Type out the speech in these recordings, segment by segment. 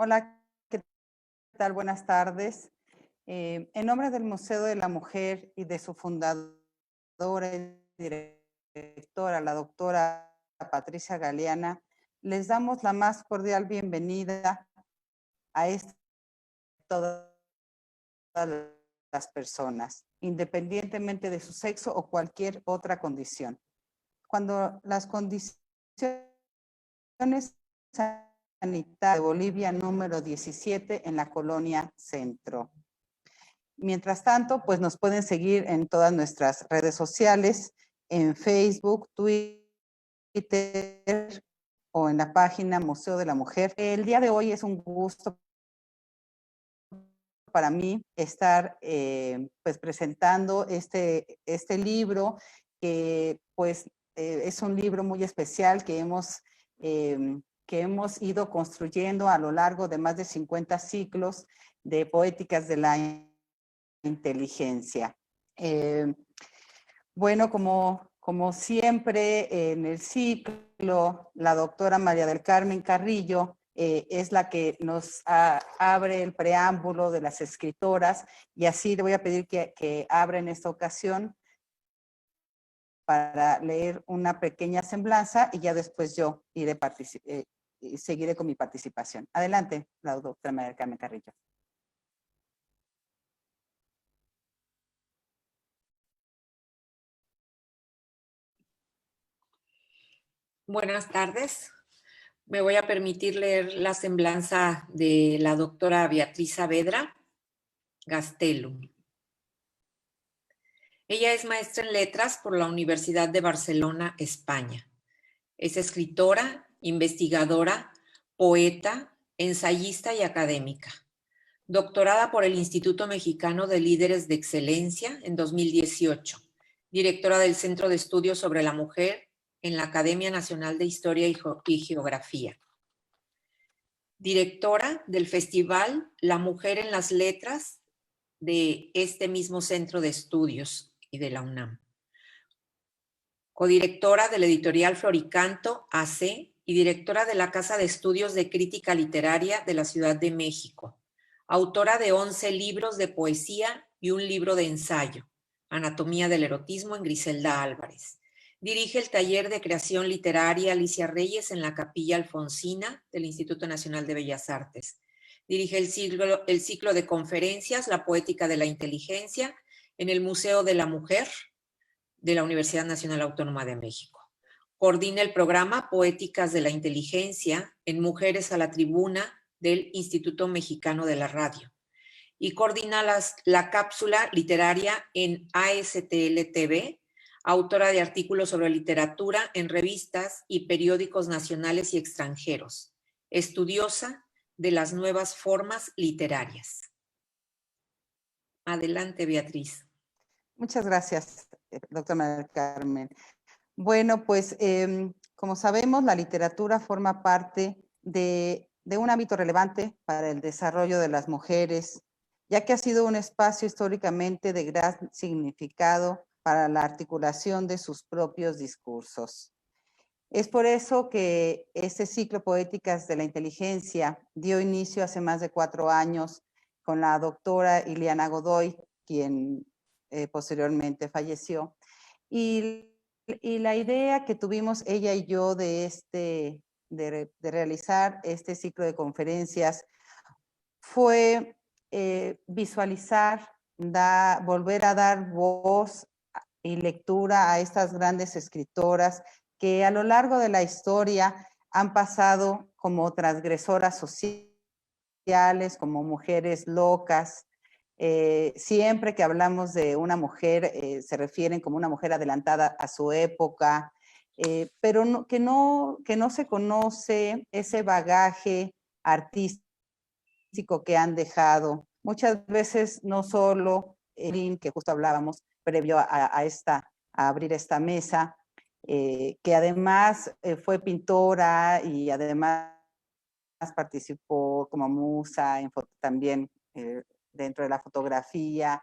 Hola, ¿qué tal? Buenas tardes. En nombre del Museo de la Mujer y de su fundadora y directora, la doctora Patricia Galeana, les damos la más cordial bienvenida a todas las personas, independientemente de su sexo o cualquier otra condición. Cuando las condiciones sanitarias de Bolivia número 17 en la colonia Centro. Mientras tanto, pues nos pueden seguir en todas nuestras redes sociales, en Facebook, Twitter o en la página Museo de la Mujer. El día de hoy es un gusto para mí estar pues presentando este libro que pues es un libro muy especial que hemos ido construyendo a lo largo de más de 50 ciclos de poéticas de la inteligencia. Bueno, como siempre en el ciclo, la doctora María del Carmen Carrillo es la que nos abre el preámbulo de las escritoras y así le voy a pedir que abra en esta ocasión para leer una pequeña semblanza y ya después yo seguiré con mi participación. Adelante, la doctora María del Carmen Carrillo. Buenas tardes. Me voy a permitir leer la semblanza de la doctora Beatriz Saavedra Gastelum. Ella es maestra en letras por la Universidad de Barcelona, España. Es escritora, investigadora, poeta, ensayista y académica. Doctorada por el Instituto Mexicano de Líderes de Excelencia en 2018. Directora del Centro de Estudios sobre la Mujer en la Academia Nacional de Historia y Geografía. Directora del Festival La Mujer en las Letras de este mismo Centro de Estudios y de la UNAM. Codirectora de la editorial Floricanto AC y directora de la Casa de Estudios de Crítica Literaria de la Ciudad de México. Autora de 11 libros de poesía y un libro de ensayo, Anatomía del Erotismo en Griselda Álvarez. Dirige el taller de creación literaria Alicia Reyes en la Capilla Alfonsina del Instituto Nacional de Bellas Artes. Dirige el ciclo de conferencias La Poética de la Inteligencia en el Museo de la Mujer de la Universidad Nacional Autónoma de México. Coordina el programa Poéticas de la Inteligencia en Mujeres a la Tribuna del Instituto Mexicano de la Radio y coordina la cápsula literaria en ASTL TV, autora de artículos sobre literatura en revistas y periódicos nacionales y extranjeros, estudiosa de las nuevas formas literarias. Adelante, Beatriz. Muchas gracias, doctora María del Carmen. Bueno, pues como sabemos, la literatura forma parte de un ámbito relevante para el desarrollo de las mujeres, ya que ha sido un espacio históricamente de gran significado para la articulación de sus propios discursos. Es por eso que este ciclo Poéticas de la Inteligencia dio inicio hace más de 4 años con la doctora Ileana Godoy, quien posteriormente falleció. Y la idea que tuvimos ella y yo de realizar este ciclo de conferencias fue visualizar, volver a dar voz y lectura a estas grandes escritoras que a lo largo de la historia han pasado como transgresoras sociales, como mujeres locas. Siempre que hablamos de una mujer, se refieren como una mujer adelantada a su época, pero que no se conoce ese bagaje artístico que han dejado. Muchas veces no solo que justo hablábamos previo a abrir esta mesa, que además fue pintora y además participó como musa también dentro de la fotografía.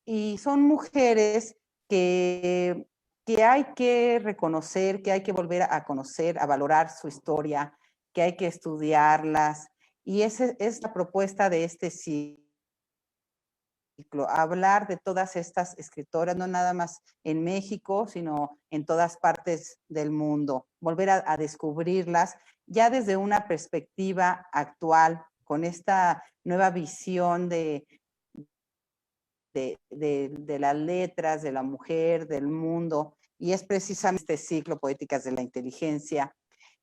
Y son mujeres que hay que reconocer, que hay que volver a conocer, a valorar su historia, que hay que estudiarlas Y esa es la propuesta de este ciclo, hablar de todas estas escritoras, no nada más en México, sino en todas partes del mundo, volver a descubrirlas ya desde una perspectiva actual, con esta nueva visión de las letras, de la mujer, del mundo, y es precisamente este ciclo Poéticas de la Inteligencia,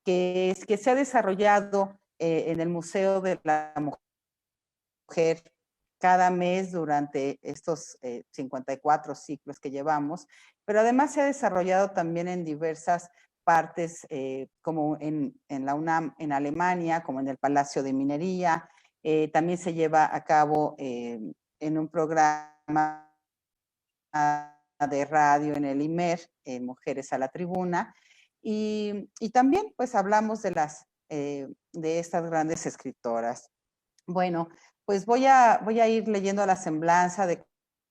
que se ha desarrollado en el Museo de la Mujer cada mes durante estos 54 ciclos que llevamos, pero además se ha desarrollado también en diversas partes, como en la UNAM, en Alemania, como en el Palacio de Minería. También se lleva a cabo en un programa de radio en el IMER, Mujeres a la Tribuna, y también pues hablamos de estas grandes escritoras. Bueno, pues voy a ir leyendo la semblanza de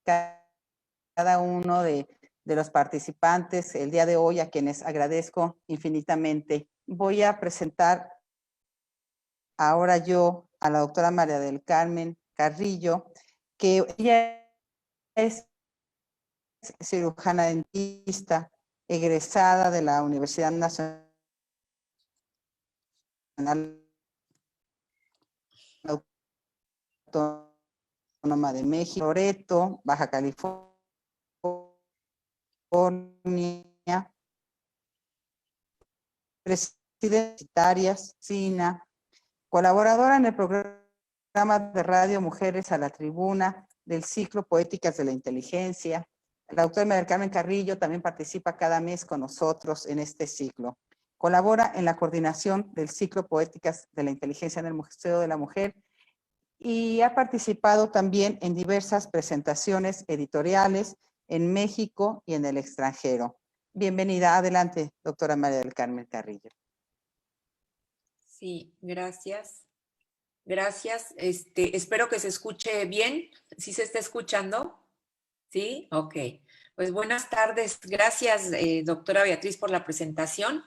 cada uno de los participantes el día de hoy, a quienes agradezco infinitamente. Voy a presentar ahora yo a la doctora María del Carmen Carrillo, que ella es cirujana dentista, egresada de la Universidad Nacional Autónoma de México, Loreto, Baja California, presidenta SINA, colaboradora en el programa de radio Mujeres a la Tribuna del ciclo Poéticas de la Inteligencia. La doctora María del Carmen Carrillo también participa cada mes con nosotros en este ciclo. Colabora en la coordinación del ciclo Poéticas de la Inteligencia en el Museo de la Mujer y ha participado también en diversas presentaciones editoriales en México y en el extranjero. Bienvenida. Adelante, doctora María del Carmen Carrillo. Sí, gracias. Gracias. Espero que se escuche bien. ¿Sí se está escuchando? ¿Sí? Ok. Pues buenas tardes. Gracias, doctora Beatriz, por la presentación.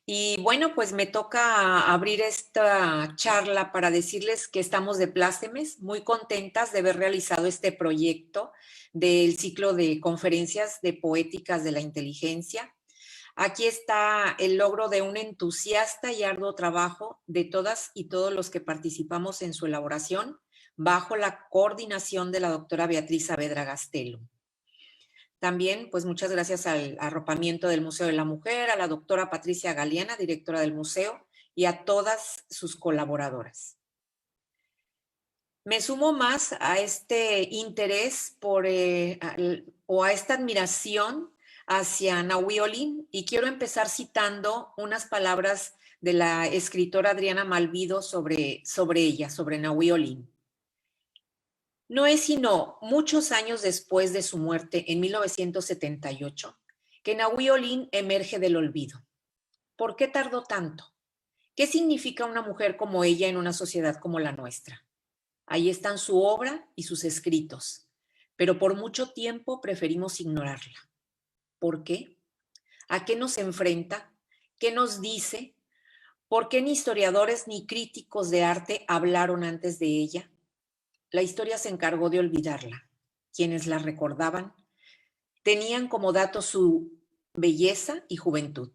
Y bueno, pues me toca abrir esta charla para decirles que estamos de plácemes, muy contentas de haber realizado este proyecto del ciclo de conferencias de poéticas de la inteligencia. Aquí está el logro de un entusiasta y arduo trabajo de todas y todos los que participamos en su elaboración, bajo la coordinación de la doctora Beatriz Saavedra Gastelo. También, pues muchas gracias al arropamiento del Museo de la Mujer, a la doctora Patricia Galeana, directora del museo, y a todas sus colaboradoras. Me sumo más a este interés o a esta admiración hacia Nahui Olin, y quiero empezar citando unas palabras de la escritora Adriana Malvido sobre ella, sobre Nahui Olin. No es sino muchos años después de su muerte en 1978 que Nahui Olin emerge del olvido. ¿Por qué tardó tanto? ¿Qué significa una mujer como ella en una sociedad como la nuestra? Ahí están su obra y sus escritos, pero por mucho tiempo preferimos ignorarla. ¿Por qué? ¿A qué nos enfrenta? ¿Qué nos dice? ¿Por qué ni historiadores ni críticos de arte hablaron antes de ella? La historia se encargó de olvidarla. Quienes la recordaban tenían como dato su belleza y juventud,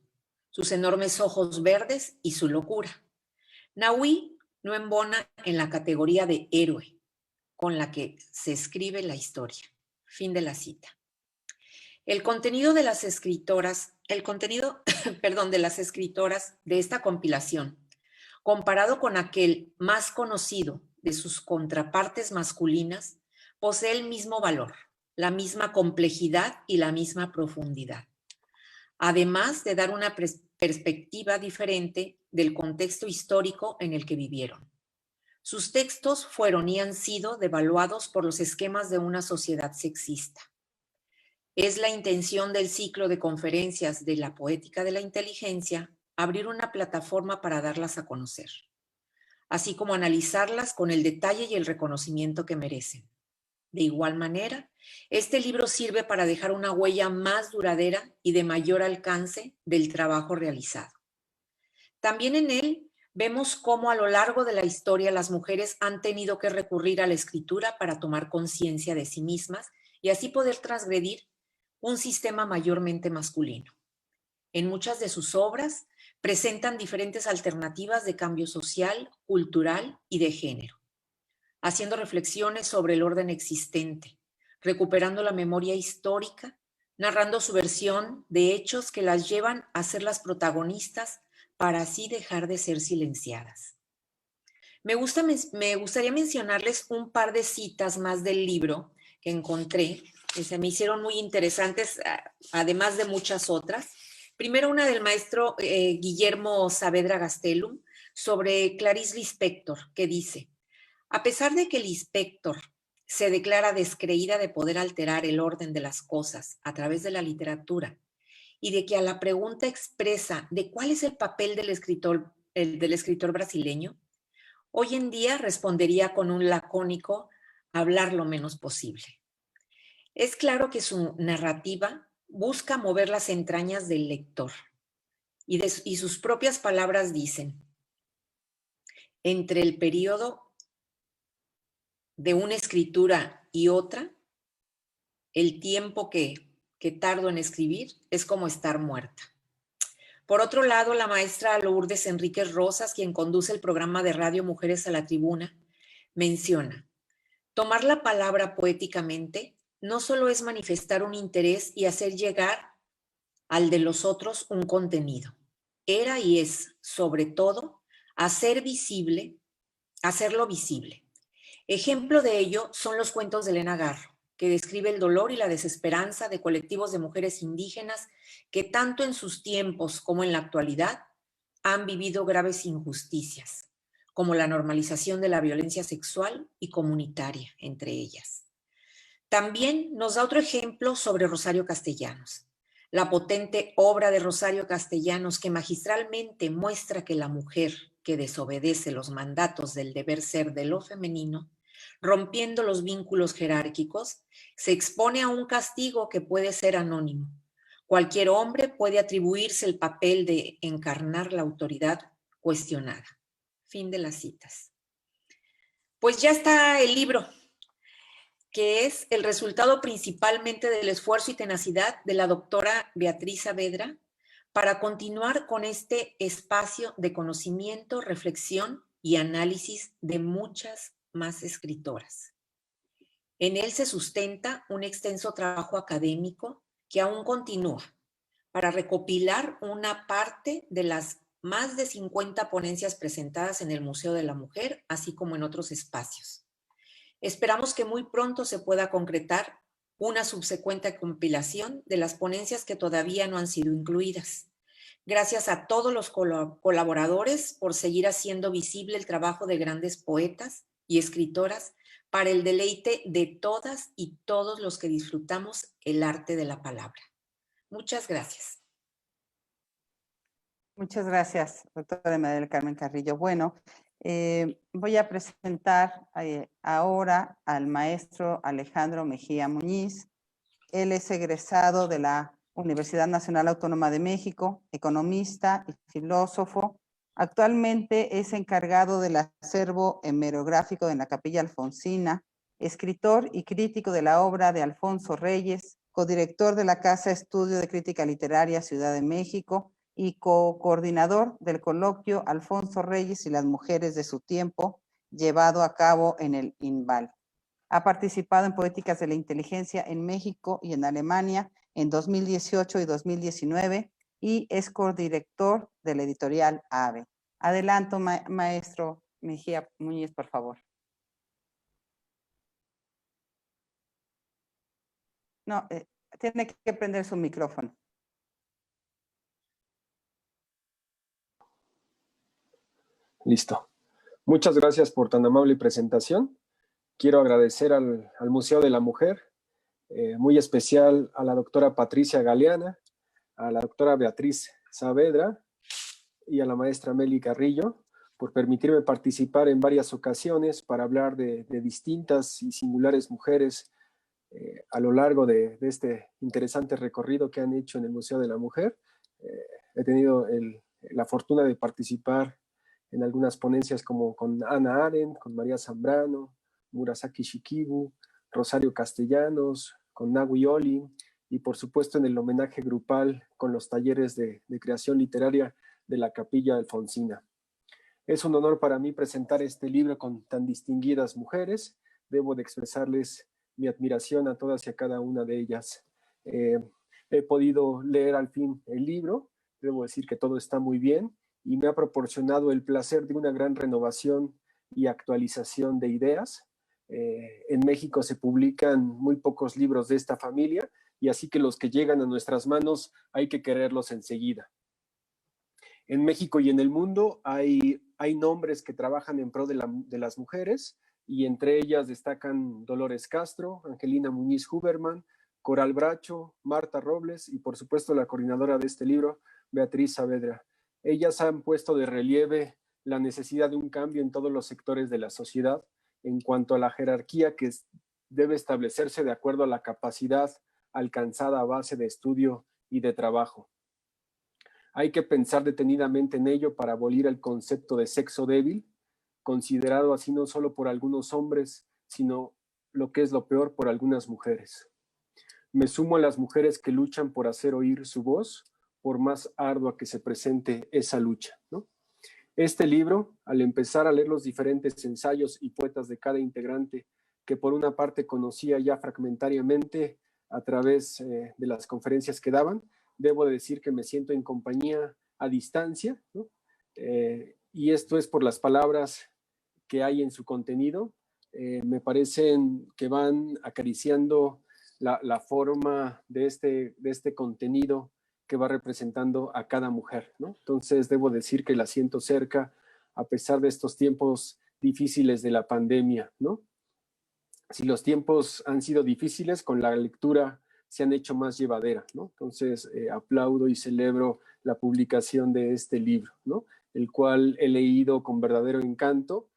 sus enormes ojos verdes y su locura. Nahui no embona en la categoría de héroe con la que se escribe la historia. Fin de la cita. El contenido de las escritoras de esta compilación, comparado con aquel más conocido de sus contrapartes masculinas, posee el mismo valor, la misma complejidad y la misma profundidad, además de dar una perspectiva diferente del contexto histórico en el que vivieron. Sus textos fueron y han sido devaluados por los esquemas de una sociedad sexista. Es la intención del ciclo de conferencias de la poética de la inteligencia abrir una plataforma para darlas a conocer, así como analizarlas con el detalle y el reconocimiento que merecen. De igual manera, este libro sirve para dejar una huella más duradera y de mayor alcance del trabajo realizado. También en él vemos cómo a lo largo de la historia las mujeres han tenido que recurrir a la escritura para tomar conciencia de sí mismas y así poder transgredir un sistema mayormente masculino. En muchas de sus obras presentan diferentes alternativas de cambio social, cultural y de género, haciendo reflexiones sobre el orden existente, recuperando la memoria histórica, narrando su versión de hechos que las llevan a ser las protagonistas para así dejar de ser silenciadas. Me gustaría mencionarles un par de citas más del libro que encontré, que se me hicieron muy interesantes, además de muchas otras. Primero una del maestro Guillermo Saavedra Gastelum sobre Clarice Lispector, que dice: a pesar de que Lispector se declara descreída de poder alterar el orden de las cosas a través de la literatura y de que a la pregunta expresa de cuál es el papel del escritor brasileño, hoy en día respondería con un lacónico: hablar lo menos posible. Es claro que su narrativa busca mover las entrañas del lector y sus propias palabras dicen: entre el periodo de una escritura y otra, el tiempo que tardo en escribir es como estar muerta. Por otro lado, la maestra Lourdes Enríquez Rosas, quien conduce el programa de radio Mujeres a la Tribuna, menciona: tomar la palabra poéticamente no solo es manifestar un interés y hacer llegar al de los otros un contenido. Era y es, sobre todo, hacerlo visible. Ejemplo de ello son los cuentos de Elena Garro, que describe el dolor y la desesperanza de colectivos de mujeres indígenas que tanto en sus tiempos como en la actualidad han vivido graves injusticias, como la normalización de la violencia sexual y comunitaria entre ellas. También nos da otro ejemplo sobre Rosario Castellanos, la potente obra de Rosario Castellanos que magistralmente muestra que la mujer que desobedece los mandatos del deber ser de lo femenino, rompiendo los vínculos jerárquicos, se expone a un castigo que puede ser anónimo. Cualquier hombre puede atribuirse el papel de encarnar la autoridad cuestionada. Fin de las citas. Pues ya está el libro, que es el resultado principalmente del esfuerzo y tenacidad de la doctora Beatriz Saavedra para continuar con este espacio de conocimiento, reflexión y análisis de muchas más escritoras. En él se sustenta un extenso trabajo académico que aún continúa para recopilar una parte de las más de 50 ponencias presentadas en el Museo de la Mujer, así como en otros espacios. Esperamos que muy pronto se pueda concretar una subsecuente compilación de las ponencias que todavía no han sido incluidas. Gracias a todos los colaboradores por seguir haciendo visible el trabajo de grandes poetas y escritoras para el deleite de todas y todos los que disfrutamos el arte de la palabra. Muchas gracias. Muchas gracias, doctora María del Carmen Carrillo. Bueno, voy a presentar ahora al maestro Alejandro Mejía Muñiz. Él es egresado de la Universidad Nacional Autónoma de México, economista y filósofo. Actualmente es encargado del acervo hemerográfico de la Capilla Alfonsina, escritor y crítico de la obra de Alfonso Reyes, codirector de la Casa Estudio de Crítica Literaria Ciudad de México y coordinador del coloquio Alfonso Reyes y las mujeres de su tiempo, llevado a cabo en el INVAL. Ha participado en Políticas de la Inteligencia en México y en Alemania en 2018 y 2019 y es codirector de la editorial AVE. Adelanto, maestro Mejía Muñiz, por favor. No, tiene que prender su micrófono. Listo. Muchas gracias por tan amable presentación. Quiero agradecer al Museo de la Mujer, muy especial a la doctora Patricia Galeana, a la doctora Beatriz Saavedra y a la maestra Meli Carrillo por permitirme participar en varias ocasiones para hablar de distintas y singulares mujeres a lo largo de este interesante recorrido que han hecho en el Museo de la Mujer. He tenido la fortuna de participar en algunas ponencias como con Hannah Arendt, con María Zambrano, Murasaki Shikibu, Rosario Castellanos, con Nahui Olin, y por supuesto en el homenaje grupal con los talleres de creación literaria de la Capilla Alfonsina. Es un honor para mí presentar este libro con tan distinguidas mujeres. Debo de expresarles mi admiración a todas y a cada una de ellas. He podido leer al fin el libro, debo decir que todo está muy bien y me ha proporcionado el placer de una gran renovación y actualización de ideas. En México se publican muy pocos libros de esta familia y así que los que llegan a nuestras manos hay que quererlos enseguida. En México y en el mundo hay nombres que trabajan en pro de las mujeres y entre ellas destacan Dolores Castro, Angelina Muñiz Huberman, Coral Bracho, Marta Robles y por supuesto la coordinadora de este libro, Beatriz Saavedra. Ellas han puesto de relieve la necesidad de un cambio en todos los sectores de la sociedad en cuanto a la jerarquía que debe establecerse de acuerdo a la capacidad alcanzada a base de estudio y de trabajo. Hay que pensar detenidamente en ello para abolir el concepto de sexo débil, considerado así no solo por algunos hombres, sino lo que es lo peor por algunas mujeres. Me sumo a las mujeres que luchan por hacer oír su voz, por más ardua que se presente esa lucha, ¿no? Este libro, al empezar a leer los diferentes ensayos y poetas de cada integrante, que por una parte conocía ya fragmentariamente a través de las conferencias que daban, debo decir que me siento en compañía a distancia, ¿no? Y esto es por las palabras que hay en su contenido. Me parecen que van acariciando la forma de este contenido que va representando a cada mujer, ¿no? Entonces debo decir que la siento cerca a pesar de estos tiempos difíciles de la pandemia, ¿no? Si los tiempos han sido difíciles, con la lectura se han hecho más llevaderas, ¿no? Entonces aplaudo y celebro la publicación de este libro, ¿no? El cual he leído con verdadero encanto.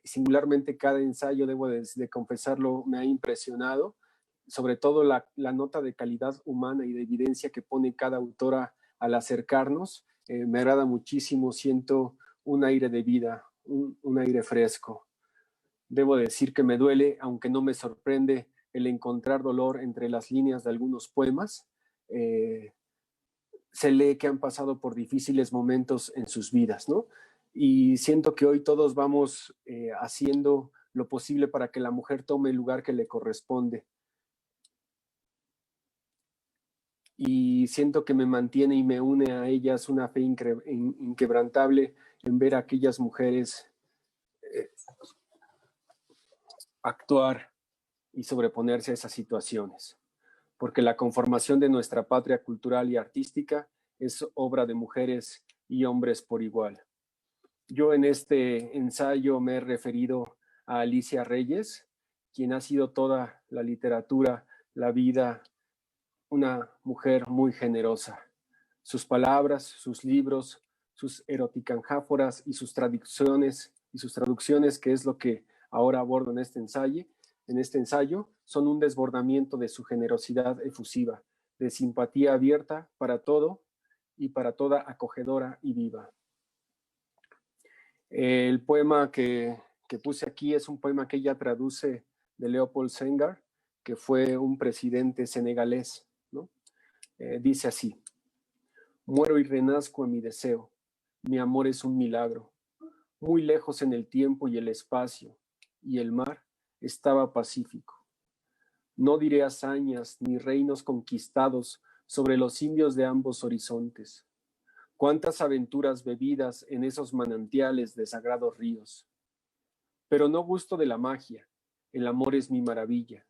Singularmente cada ensayo, debo de confesarlo, me ha impresionado, sobre todo la nota de calidad humana y de evidencia que pone cada autora al acercarnos. Me agrada muchísimo, siento un aire de vida, un aire fresco. Debo decir que me duele, aunque no me sorprende, el encontrar dolor entre las líneas de algunos poemas. Se lee que han pasado por difíciles momentos en sus vidas, ¿no? Y siento que hoy todos vamos haciendo lo posible para que la mujer tome el lugar que le corresponde. Y siento que me mantiene y me une a ellas una fe inquebrantable en ver a aquellas mujeres actuar y sobreponerse a esas situaciones. Porque la conformación de nuestra patria cultural y artística es obra de mujeres y hombres por igual. Yo en este ensayo me he referido a Alicia Reyes, quien ha sido toda la literatura, la vida, una mujer muy generosa. Sus palabras, sus libros, sus eroticanjáforas y sus traducciones, que es lo que ahora abordo en este ensayo, son un desbordamiento de su generosidad efusiva, de simpatía abierta para todo y para toda acogedora y viva. El poema que puse aquí es un poema que ella traduce de Léopold Sédar, que fue un presidente senegalés, ¿no? Dice así: muero y renazco en mi deseo, mi amor es un milagro, muy lejos en el tiempo y el espacio, y el mar estaba pacífico. No diré hazañas ni reinos conquistados sobre los indios de ambos horizontes. Cuántas aventuras bebidas en esos manantiales de sagrados ríos. Pero no gusto de la magia, el amor es mi maravilla.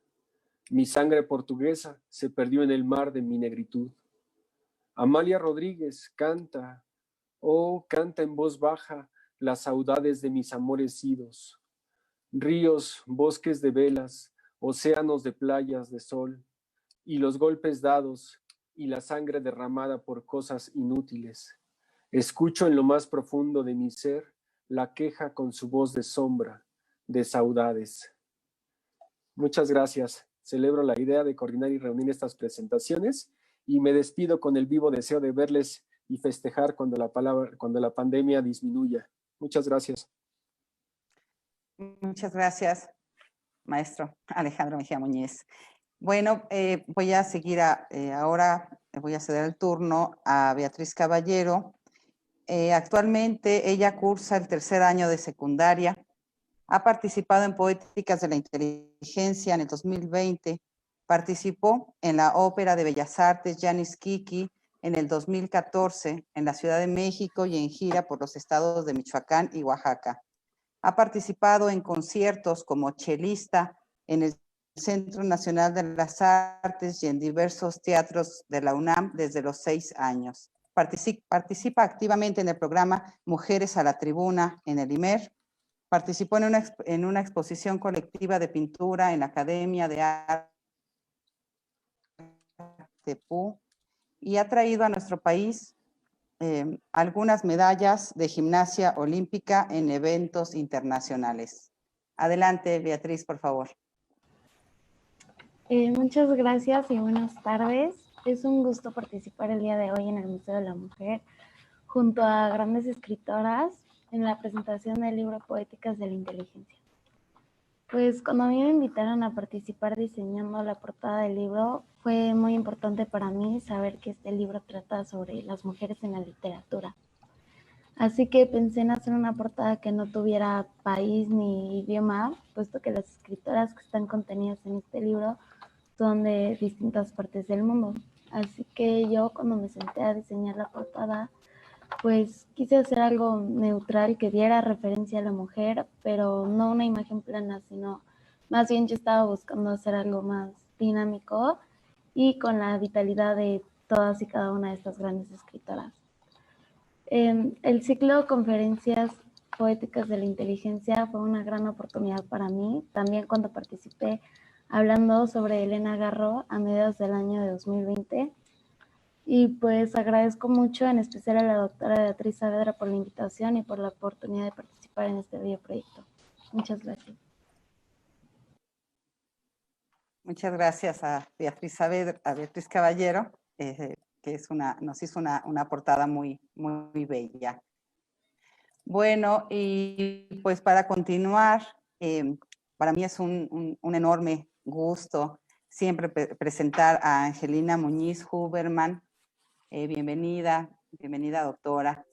Mi sangre portuguesa se perdió en el mar de mi negritud. Amalia Rodríguez canta, oh, canta en voz baja las saudades de mis amores idos. Ríos, bosques de velas, océanos de playas de sol, y los golpes dados y la sangre derramada por cosas inútiles. Escucho en lo más profundo de mi ser la queja con su voz de sombra, de saudades. Muchas gracias. Celebro la idea de coordinar y reunir estas presentaciones y me despido con el vivo deseo de verles y festejar cuando la pandemia disminuya. Muchas gracias. Muchas gracias, maestro Alejandro Mejía Muñiz. Bueno, voy a seguir ahora, voy a ceder el turno a Beatriz Caballero. Actualmente ella cursa el tercer año de secundaria. Ha participado en Poéticas de la Inteligencia en el 2020. Participó en la Ópera de Bellas Artes Yanis Kiki en el 2014 en la Ciudad de México y en gira por los estados de Michoacán y Oaxaca. Ha participado en conciertos como chelista en el Centro Nacional de las Artes y en diversos teatros de la UNAM desde los 6 años. Participa activamente en el programa Mujeres a la Tribuna en el IMER. Participó en una exposición colectiva de pintura en la Academia de Arte PU y ha traído a nuestro país algunas medallas de gimnasia olímpica en eventos internacionales. Adelante, Beatriz, por favor. Muchas gracias y buenas tardes. Es un gusto participar el día de hoy en el Museo de la Mujer junto a grandes escritoras en la presentación del libro Poéticas de la Inteligencia. Pues cuando a mí me invitaron a participar diseñando la portada del libro, fue muy importante para mí saber que este libro trata sobre las mujeres en la literatura. Así que pensé en hacer una portada que no tuviera país ni idioma, puesto que las escritoras que están contenidas en este libro son de distintas partes del mundo. Así que yo cuando me senté a diseñar la portada, pues quise hacer algo neutral que diera referencia a la mujer, pero no una imagen plana, sino más bien yo estaba buscando hacer algo más dinámico y con la vitalidad de todas y cada una de estas grandes escritoras. El ciclo de conferencias poéticas de la inteligencia fue una gran oportunidad para mí, también cuando participé hablando sobre Elena Garro a mediados del año de 2020. Y pues agradezco mucho, en especial a la doctora Beatriz Saavedra por la invitación y por la oportunidad de participar en este bello proyecto. Muchas gracias. Muchas gracias a Beatriz Saavedra, a Beatriz Caballero, que nos hizo una portada muy, muy bella. Bueno, y pues para continuar, para mí es un enorme gusto siempre presentar a Angelina Muñiz Huberman. Bienvenida, doctora.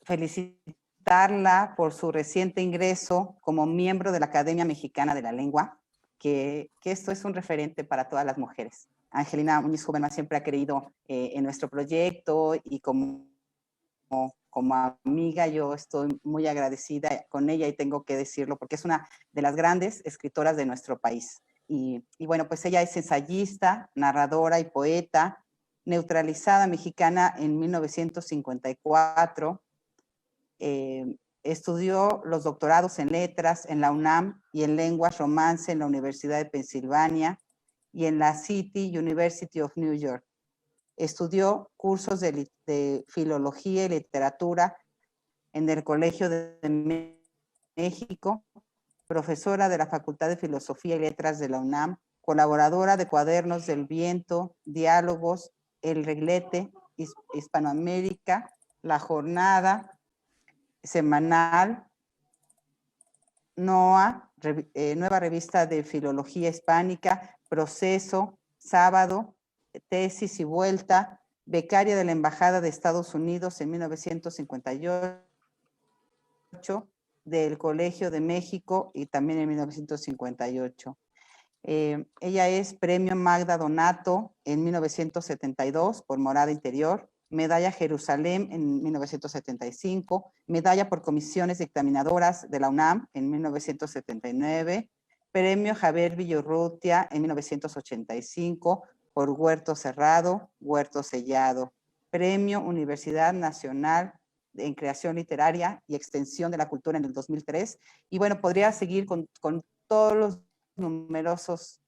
Felicitarla por su reciente ingreso como miembro de la Academia Mexicana de la Lengua, que esto es un referente para todas las mujeres. Angelina Muñiz Huberman siempre ha creído en nuestro proyecto y como amiga yo estoy muy agradecida con ella y tengo que decirlo porque es una de las grandes escritoras de nuestro país. Y bueno, pues ella es ensayista, narradora y poeta, neutralizada mexicana en 1954. Estudió los doctorados en letras en la UNAM y en lenguas romance en la Universidad de Pensilvania y en la City University of New York. Estudió cursos de filología y literatura en el Colegio de México, profesora de la Facultad de Filosofía y Letras de la UNAM, colaboradora de Cuadernos del Viento, Diálogos, El Reglete, Hispanoamérica, La Jornada, Semanal, NOA, Nueva Revista de Filología Hispánica, Proceso, Sábado, Tesis y Vuelta, becaria de la Embajada de Estados Unidos en 1958, del Colegio de México y también en 1958. Ella es Premio Magda Donato en 1972 por Morada Interior, Medalla Jerusalén en 1975, Medalla por Comisiones Dictaminadoras de la UNAM en 1979, Premio Javier Villorrutia en 1985 por Huerto Cerrado, Huerto Sellado, Premio Universidad Nacional en Creación Literaria y Extensión de la Cultura en el 2003. Y bueno, podría seguir con todos los numerosos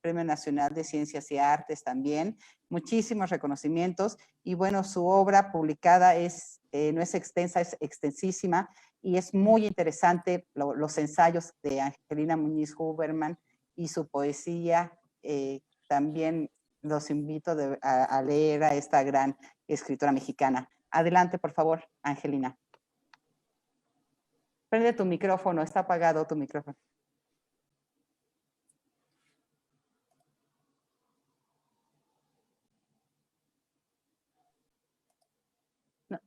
Premio Nacional de Ciencias y Artes también, muchísimos reconocimientos y bueno, su obra publicada no es extensa, es extensísima y es muy interesante los ensayos de Angelina Muñiz Huberman y su poesía también los invito a leer a esta gran escritora mexicana. Adelante, por favor, Angelina. Prende tu micrófono, está apagado tu micrófono. No.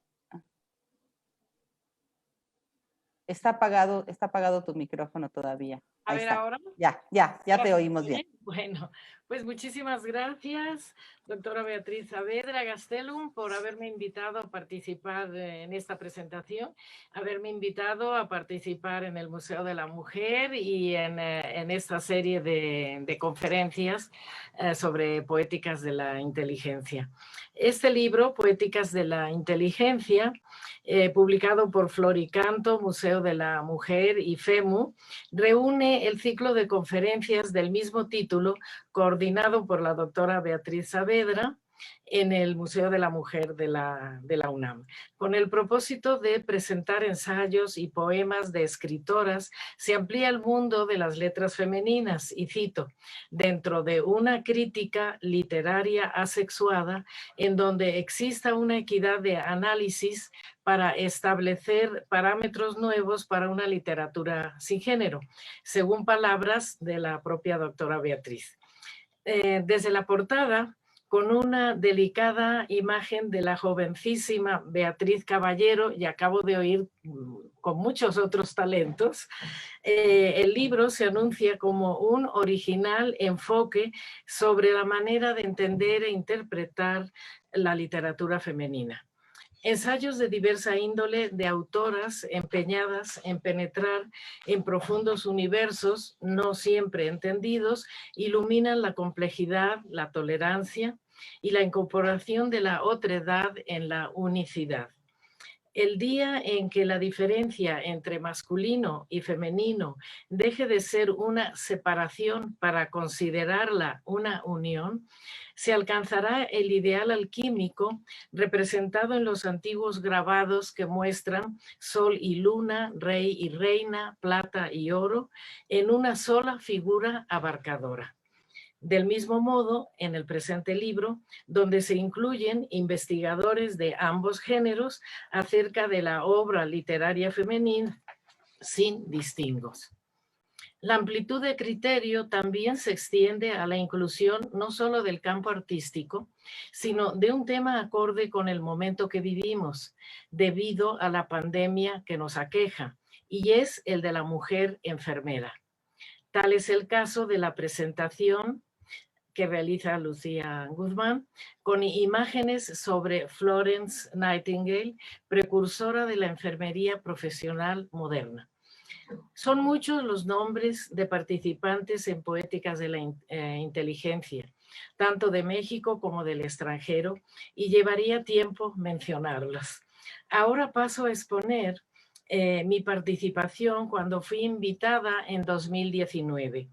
Está apagado tu micrófono todavía. A Ahí ver, está. ahora. Ya te oímos bien. Bueno, pues muchísimas gracias, doctora Beatriz Saavedra Gastelum, por haberme invitado a participar en esta presentación, haberme invitado a participar en el Museo de la Mujer y en esta serie de conferencias sobre poéticas de la inteligencia. Este libro, Poéticas de la Inteligencia, publicado por Floricanto, Museo de la Mujer y FEMU, reúne el ciclo de conferencias del mismo título, coordinado por la doctora Beatriz Saavedra en el Museo de la Mujer de la UNAM, con el propósito de presentar ensayos y poemas de escritoras. Se amplía el mundo de las letras femeninas, y cito, dentro de una crítica literaria asexuada en donde exista una equidad de análisis para establecer parámetros nuevos para una literatura sin género, según palabras de la propia doctora Beatriz. Desde la portada, con una delicada imagen de la jovencísima Beatriz Caballero, y acabo de oír con muchos otros talentos, el libro se anuncia como un original enfoque sobre la manera de entender e interpretar la literatura femenina. Ensayos de diversa índole de autoras empeñadas en penetrar en profundos universos no siempre entendidos, iluminan la complejidad, la tolerancia y la incorporación de la otredad en la unicidad. El día en que la diferencia entre masculino y femenino deje de ser una separación para considerarla una unión, se alcanzará el ideal alquímico representado en los antiguos grabados que muestran sol y luna, rey y reina, plata y oro, en una sola figura abarcadora. Del mismo modo, en el presente libro, donde se incluyen investigadores de ambos géneros acerca de la obra literaria femenina sin distingos. La amplitud de criterio también se extiende a la inclusión no solo del campo artístico, sino de un tema acorde con el momento que vivimos, debido a la pandemia que nos aqueja, y es el de la mujer enfermera. Tal es el caso de la presentación que realiza Lucía Guzmán, con imágenes sobre Florence Nightingale, precursora de la enfermería profesional moderna. Son muchos los nombres de participantes en Poéticas de la Inteligencia, tanto de México como del extranjero, y llevaría tiempo mencionarlos. Ahora paso a exponer mi participación cuando fui invitada en 2019.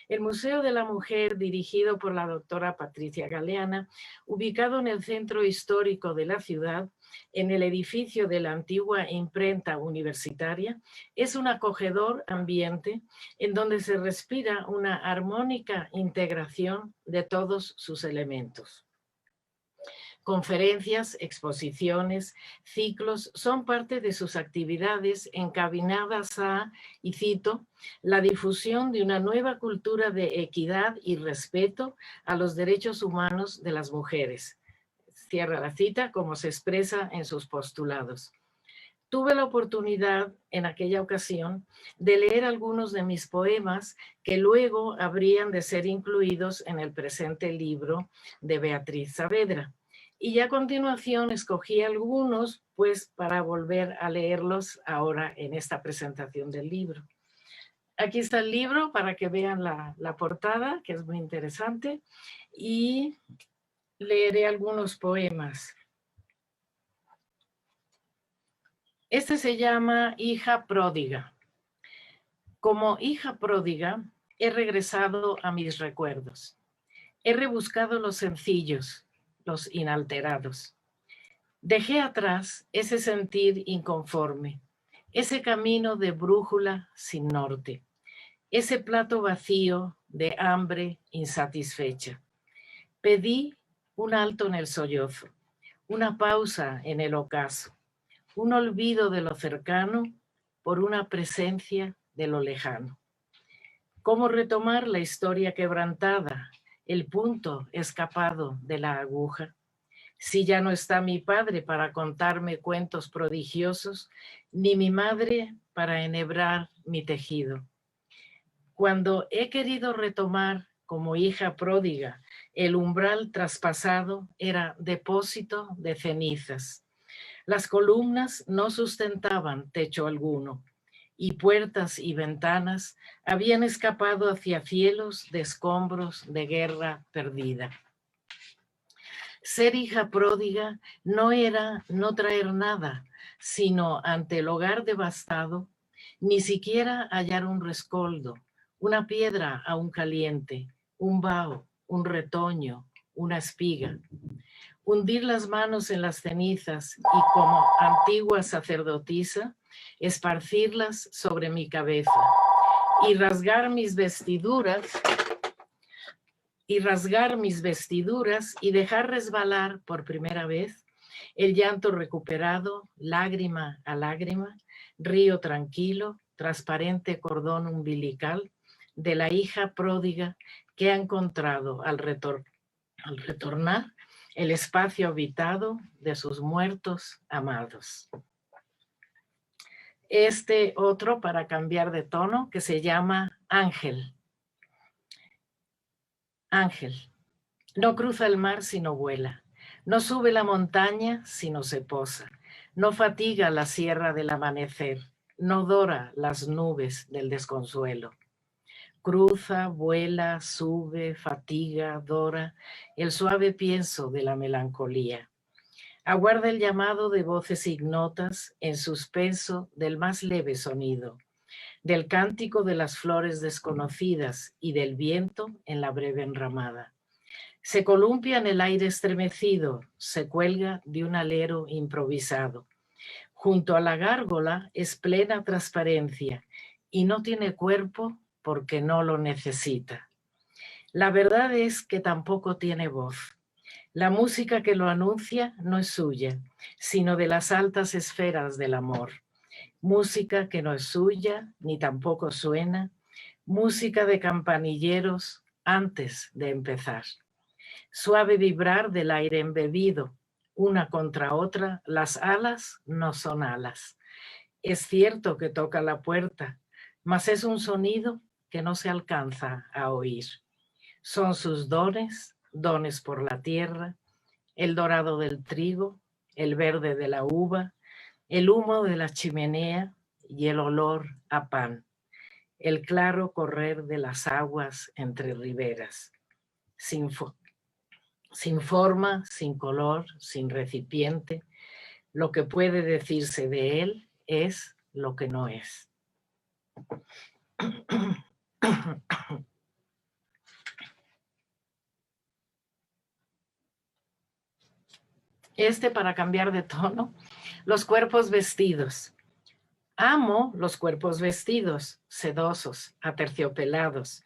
El Museo de la Mujer, dirigido por la doctora Patricia Galeana, ubicado en el centro histórico de la ciudad, en el edificio de la antigua imprenta universitaria, es un acogedor ambiente en donde se respira una armónica integración de todos sus elementos. Conferencias, exposiciones, ciclos son parte de sus actividades encaminadas a, y cito, la difusión de una nueva cultura de equidad y respeto a los derechos humanos de las mujeres. Cierra la cita, como se expresa en sus postulados. Tuve la oportunidad en aquella ocasión de leer algunos de mis poemas que luego habrían de ser incluidos en el presente libro de Beatriz Saavedra. Y a continuación escogí algunos, pues, para volver a leerlos ahora en esta presentación del libro. Aquí está el libro para que vean la portada, que es muy interesante, y leeré algunos poemas. Este se llama Hija Pródiga. Como hija pródiga, he regresado a mis recuerdos. He rebuscado los sencillos, los inalterados. Dejé atrás ese sentir inconforme, ese camino de brújula sin norte, ese plato vacío de hambre insatisfecha. Pedí un alto en el sollozo, una pausa en el ocaso, un olvido de lo cercano por una presencia de lo lejano. ¿Cómo retomar la historia quebrantada, el punto escapado de la aguja? Si ya no está mi padre para contarme cuentos prodigiosos, ni mi madre para enhebrar mi tejido. Cuando he querido retomar como hija pródiga, el umbral traspasado era depósito de cenizas. Las columnas no sustentaban techo alguno y puertas y ventanas habían escapado hacia cielos de escombros de guerra perdida. Ser hija pródiga no era no traer nada, sino ante el hogar devastado, ni siquiera hallar un rescoldo, una piedra aún caliente, un vaho, un retoño, una espiga. Hundir las manos en las cenizas y como antigua sacerdotisa, esparcirlas sobre mi cabeza y rasgar mis vestiduras y dejar resbalar por primera vez el llanto recuperado, lágrima a lágrima, río tranquilo, transparente cordón umbilical de la hija pródiga que ha encontrado al retornar el espacio habitado de sus muertos amados. Este otro para cambiar de tono que se llama Ángel. Ángel, no cruza el mar sino vuela, no sube la montaña sino se posa, no fatiga la sierra del amanecer, no dora las nubes del desconsuelo. Cruza, vuela, sube, fatiga, dora el suave pienso de la melancolía. Aguarda el llamado de voces ignotas en suspenso del más leve sonido, del cántico de las flores desconocidas y del viento en la breve enramada. Se columpia en el aire estremecido, se cuelga de un alero improvisado. Junto a la gárgola es plena transparencia y no tiene cuerpo porque no lo necesita. La verdad es que tampoco tiene voz. La música que lo anuncia no es suya, sino de las altas esferas del amor. Música que no es suya, ni tampoco suena, música de campanilleros antes de empezar. Suave vibrar del aire embebido, una contra otra, las alas no son alas. Es cierto que toca la puerta, mas es un sonido que no se alcanza a oír. Son sus dones, dones por la tierra, el dorado del trigo, el verde de la uva, el humo de la chimenea y el olor a pan, el claro correr de las aguas entre riberas, sin forma, sin color, sin recipiente. Lo que puede decirse de él es lo que no es. Este para cambiar de tono, los cuerpos vestidos. Amo los cuerpos vestidos, sedosos, aterciopelados,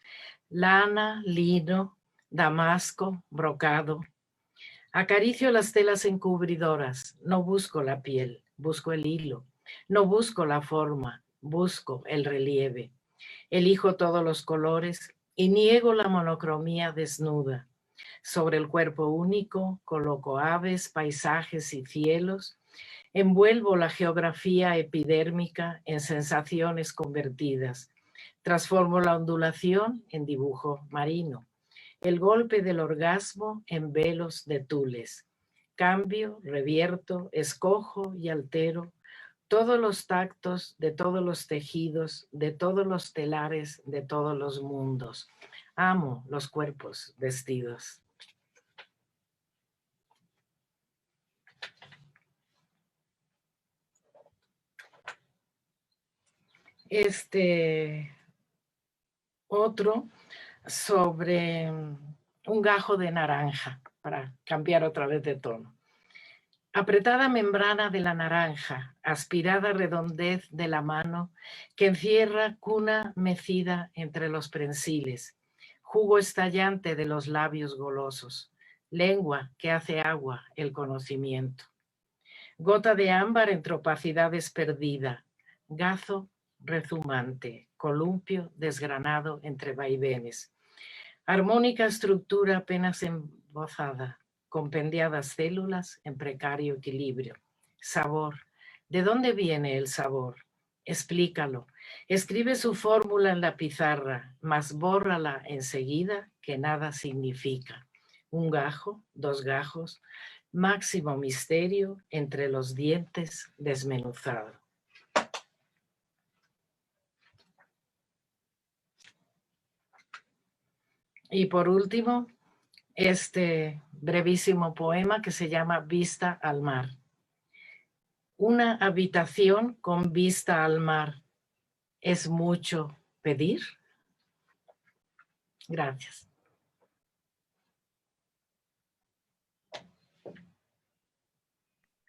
lana, lino, damasco, brocado. Acaricio las telas encubridoras, no busco la piel, busco el hilo, no busco la forma, busco el relieve. Elijo todos los colores y niego la monocromía desnuda. Sobre el cuerpo único coloco aves, paisajes y cielos. Envuelvo la geografía epidérmica en sensaciones convertidas. Transformo la ondulación en dibujo marino. El golpe del orgasmo en velos de tules. Cambio, revierto, escojo y altero todos los tactos de todos los tejidos, de todos los telares, de todos los mundos. Amo los cuerpos vestidos. Este otro sobre un gajo de naranja, para cambiar otra vez de tono. Apretada membrana de la naranja, aspirada redondez de la mano que encierra cuna mecida entre los prensiles, jugo estallante de los labios golosos, lengua que hace agua el conocimiento. Gota de ámbar entre opacidades perdida, gazo rezumante, columpio desgranado entre vaivenes. Armónica estructura apenas embozada, compendiadas células en precario equilibrio. Sabor. ¿De dónde viene el sabor? Explícalo. Escribe su fórmula en la pizarra, mas bórrala enseguida que nada significa. Un gajo, 2 gajos, máximo misterio entre los dientes desmenuzado. Y por último, este brevísimo poema que se llama Vista al mar. Una habitación con vista al mar, ¿es mucho pedir? Gracias.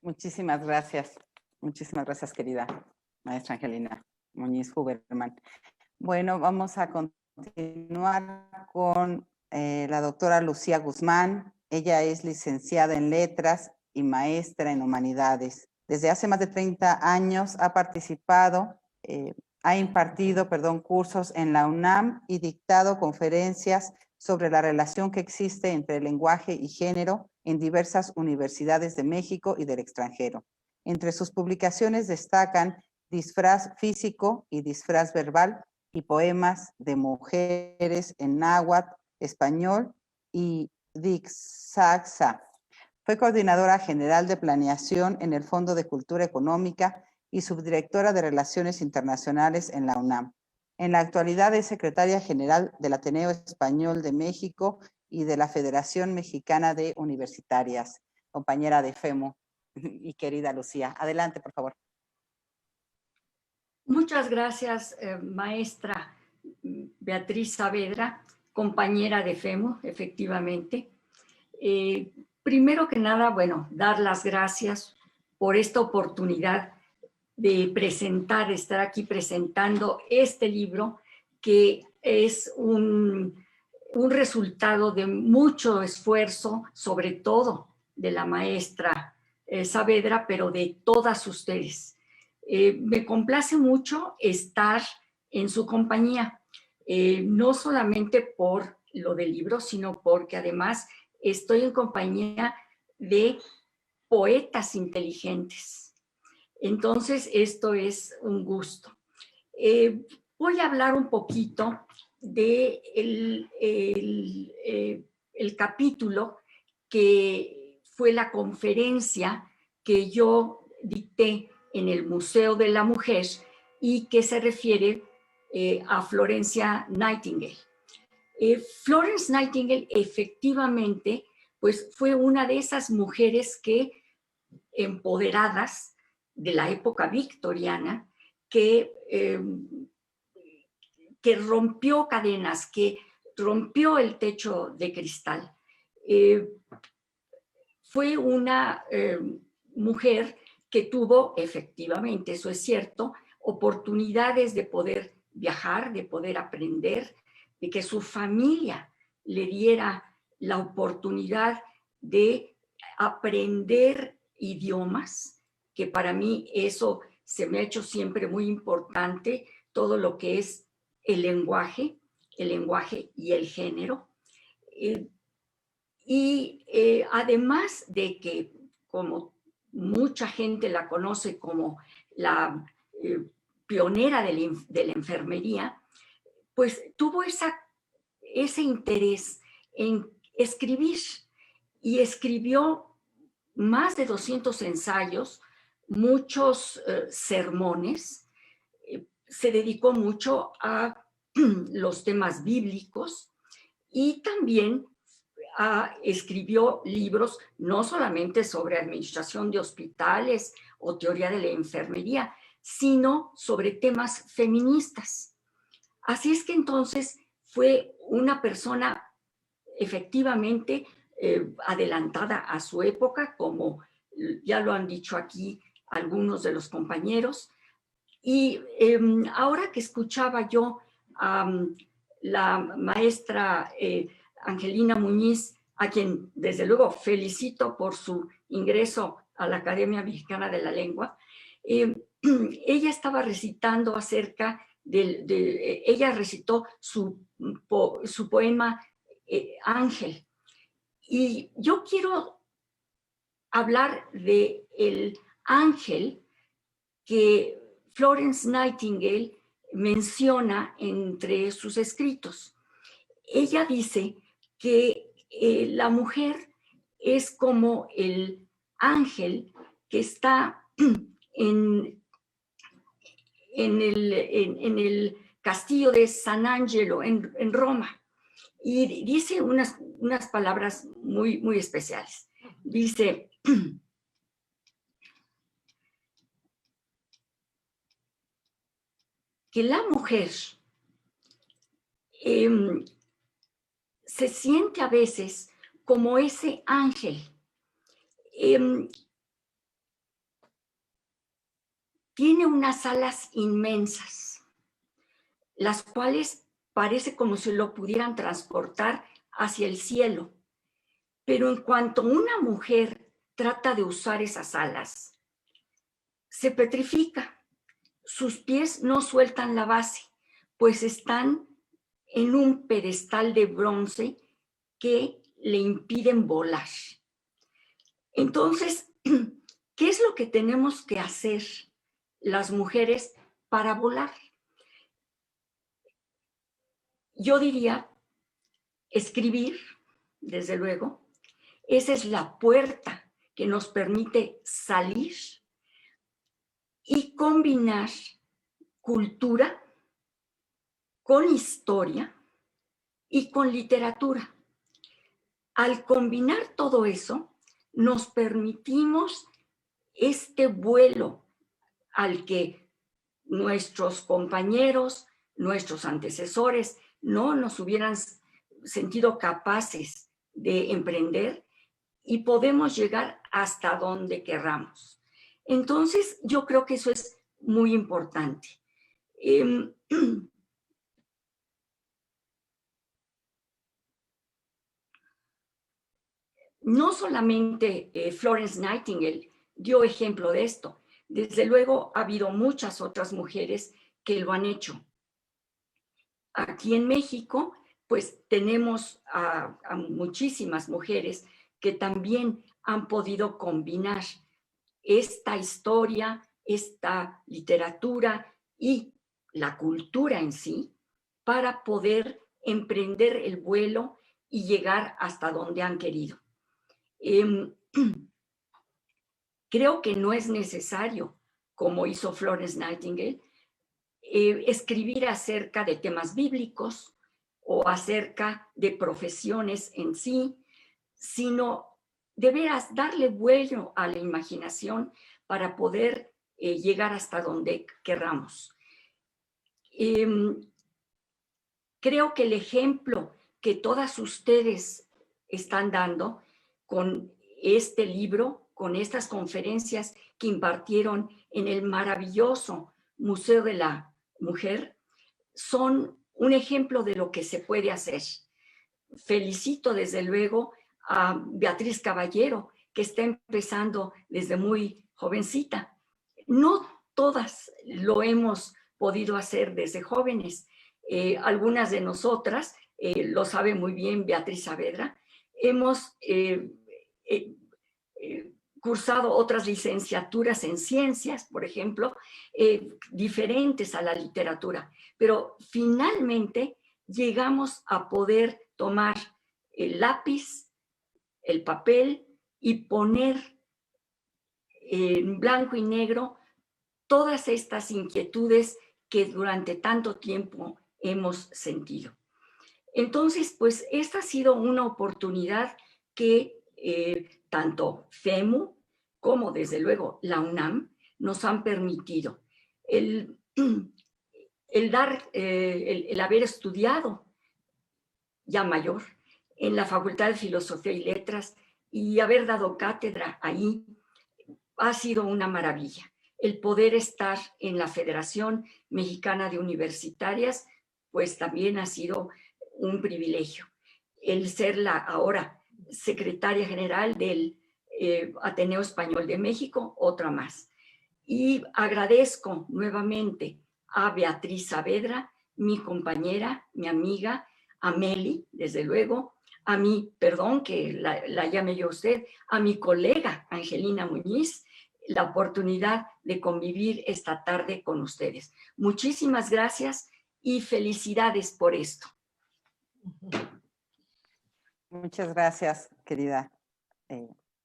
Muchísimas gracias. Muchísimas gracias, querida maestra Angelina Muñiz Huberman. Bueno, vamos a continuar con la doctora Lucía Guzmán. Ella es licenciada en Letras y maestra en Humanidades. Desde hace más de 30 años ha participado, ha impartido, cursos en la UNAM y dictado conferencias sobre la relación que existe entre lenguaje y género en diversas universidades de México y del extranjero. Entre sus publicaciones destacan Disfraz físico y disfraz verbal y poemas de mujeres en náhuatl, español y Dixaxa. Fue coordinadora general de planeación en el Fondo de Cultura Económica y subdirectora de Relaciones Internacionales en la UNAM. En la actualidad es secretaria general del Ateneo Español de México y de la Federación Mexicana de Universitarias. Compañera de FEMU y querida Lucía. Adelante, por favor. Muchas gracias, maestra Beatriz Saavedra, compañera de FEMU, efectivamente. Primero que nada, bueno, dar las gracias por esta oportunidad de presentar, estar aquí presentando este libro que es un resultado de mucho esfuerzo, sobre todo de la maestra Saavedra, pero de todas ustedes. Me complace mucho estar en su compañía, no solamente por lo del libro, sino porque además estoy en compañía de poetas inteligentes. Entonces, esto es un gusto. Voy a hablar un poquito de el capítulo que fue la conferencia que yo dicté en el Museo de la Mujer y que se refiere a Florencia Nightingale. Florence Nightingale efectivamente pues, fue una de esas mujeres que, empoderadas de la época victoriana, que rompió cadenas, que rompió el techo de cristal. Fue una mujer que tuvo efectivamente, eso es cierto, oportunidades de poder viajar, de poder aprender, de que su familia le diera la oportunidad de aprender idiomas, que para mí eso se me ha hecho siempre muy importante, todo lo que es el lenguaje y el género. Además de que, como mucha gente la conoce como la pionera de la enfermería, pues tuvo ese interés en escribir y escribió más de 200 ensayos, muchos sermones, se dedicó mucho a los temas bíblicos y también escribió libros no solamente sobre administración de hospitales o teoría de la enfermería, sino sobre temas feministas. Así es que entonces fue una persona efectivamente adelantada a su época, como ya lo han dicho aquí algunos de los compañeros. Y ahora que escuchaba yo a la maestra Angelina Muñiz a quien desde luego felicito por su ingreso a la Academia Mexicana de la Lengua, ella estaba recitando acerca ella recitó su poema Ángel. Y yo quiero hablar de el ángel que Florence Nightingale menciona entre sus escritos. Ella dice que la mujer es como el ángel que está en el castillo de San Angelo en Roma. Y dice unas palabras muy, muy especiales. Dice, que la mujer se siente a veces como ese ángel. Tiene unas alas inmensas, las cuales parece como si lo pudieran transportar hacia el cielo. Pero en cuanto una mujer trata de usar esas alas, se petrifica. Sus pies no sueltan la base, pues están en un pedestal de bronce que le impiden volar. Entonces, ¿qué es lo que tenemos que hacer las mujeres para volar? Yo diría escribir, desde luego. Esa es la puerta que nos permite salir y combinar cultura con historia y con literatura. Al combinar todo eso, nos permitimos este vuelo al que nuestros compañeros, nuestros antecesores no nos hubieran sentido capaces de emprender, y podemos llegar hasta donde querramos. Entonces, yo creo que eso es muy importante. No solamente Florence Nightingale dio ejemplo de esto. Desde luego, ha habido muchas otras mujeres que lo han hecho. Aquí en México, pues tenemos a muchísimas mujeres que también han podido combinar esta historia, esta literatura y la cultura en sí para poder emprender el vuelo y llegar hasta donde han querido. Creo que no es necesario, como hizo Florence Nightingale, escribir acerca de temas bíblicos o acerca de profesiones en sí, sino de veras darle vuelo a la imaginación para poder llegar hasta donde querramos. Creo que el ejemplo que todas ustedes están dando con este libro, con estas conferencias que impartieron en el maravilloso Museo de la Mujer, son un ejemplo de lo que se puede hacer. Felicito desde luego a Beatriz Caballero, que está empezando desde muy jovencita. No todas lo hemos podido hacer desde jóvenes. Algunas de nosotras, lo sabe muy bien Beatriz Saavedra, hemos cursado otras licenciaturas en ciencias, por ejemplo, diferentes a la literatura, pero finalmente llegamos a poder tomar el lápiz, el papel y poner en blanco y negro todas estas inquietudes que durante tanto tiempo hemos sentido. Entonces, pues esta ha sido una oportunidad que tanto FEMU como desde luego la UNAM nos han permitido. El haber estudiado ya mayor en la Facultad de Filosofía y Letras y haber dado cátedra ahí ha sido una maravilla. El poder estar en la Federación Mexicana de Universitarias, pues también ha sido un privilegio. El ser ahora secretaria general del Ateneo Español de México, otra más. Y agradezco nuevamente a Beatriz Saavedra, mi compañera, mi amiga, a Meli, desde luego, a mi, perdón que la llame yo a usted, a mi colega Angelina Muñiz, la oportunidad de convivir esta tarde con ustedes. Muchísimas gracias y felicidades por esto. Muchas gracias, querida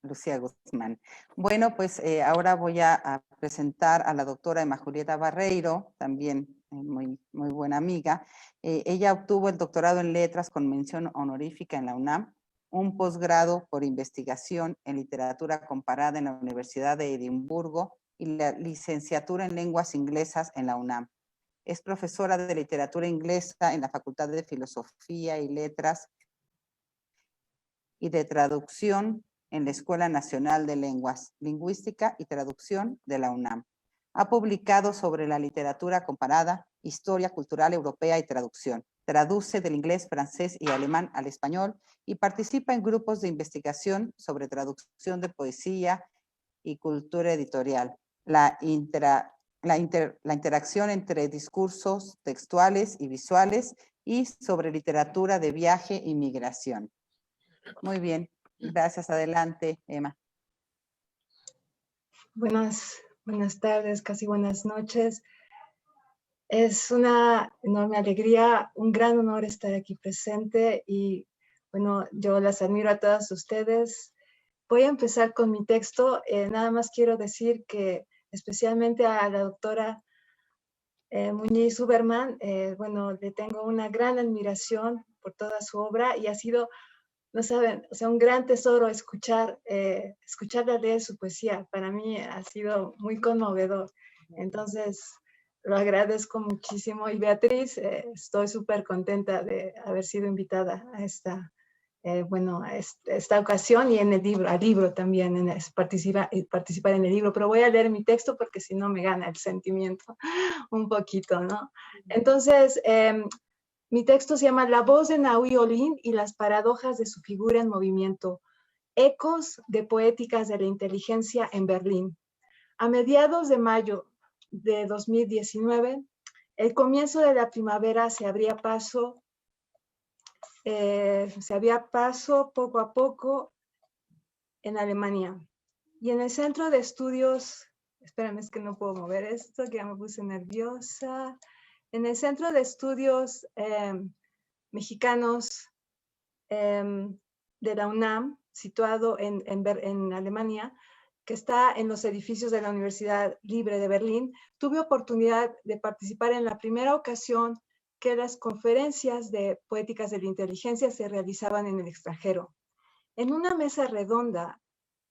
Lucía Guzmán. Bueno, pues ahora voy a presentar a la doctora Emma Julieta Barreiro, también muy buena amiga. Ella obtuvo el doctorado en letras con mención honorífica en la UNAM, un posgrado por investigación en literatura comparada en la Universidad de Edimburgo y la licenciatura en lenguas inglesas en la UNAM. Es profesora de literatura inglesa en la Facultad de Filosofía y Letras y de traducción en la Escuela Nacional de Lenguas, Lingüística y Traducción de la UNAM. Ha publicado sobre la literatura comparada, historia cultural europea y traducción. Traduce del inglés, francés y alemán al español y participa en grupos de investigación sobre traducción de poesía y cultura editorial. La interacción entre discursos textuales y visuales y sobre literatura de viaje y migración. Muy bien, gracias. Adelante, Emma. Buenas tardes, casi buenas noches. Es una enorme alegría, un gran honor estar aquí presente y bueno, yo las admiro a todas ustedes. Voy a empezar con mi texto. Nada más quiero decir que especialmente a la doctora Muñiz Huberman, bueno, le tengo una gran admiración por toda su obra y ha sido, no saben, o sea, un gran tesoro escucharla leer su poesía. Para mí ha sido muy conmovedor. Entonces, lo agradezco muchísimo. Y Beatriz, estoy súper contenta de haber sido invitada a esta ocasión y en el libro también, participar en el libro. Pero voy a leer mi texto porque si no me gana el sentimiento un poquito, ¿no? Entonces, mi texto se llama La voz de Nahui Olin y las paradojas de su figura en movimiento. Ecos de poéticas de la inteligencia en Berlín. A mediados de mayo de 2019, el comienzo de la primavera se abría paso poco a poco en Alemania. Y en el centro de estudios, espérame, es que no puedo mover esto, que ya me puse nerviosa. En el Centro de Estudios Mexicanos de la UNAM, situado en Alemania, que está en los edificios de la Universidad Libre de Berlín, tuve oportunidad de participar en la primera ocasión que las conferencias de poéticas de la inteligencia se realizaban en el extranjero. En una mesa redonda,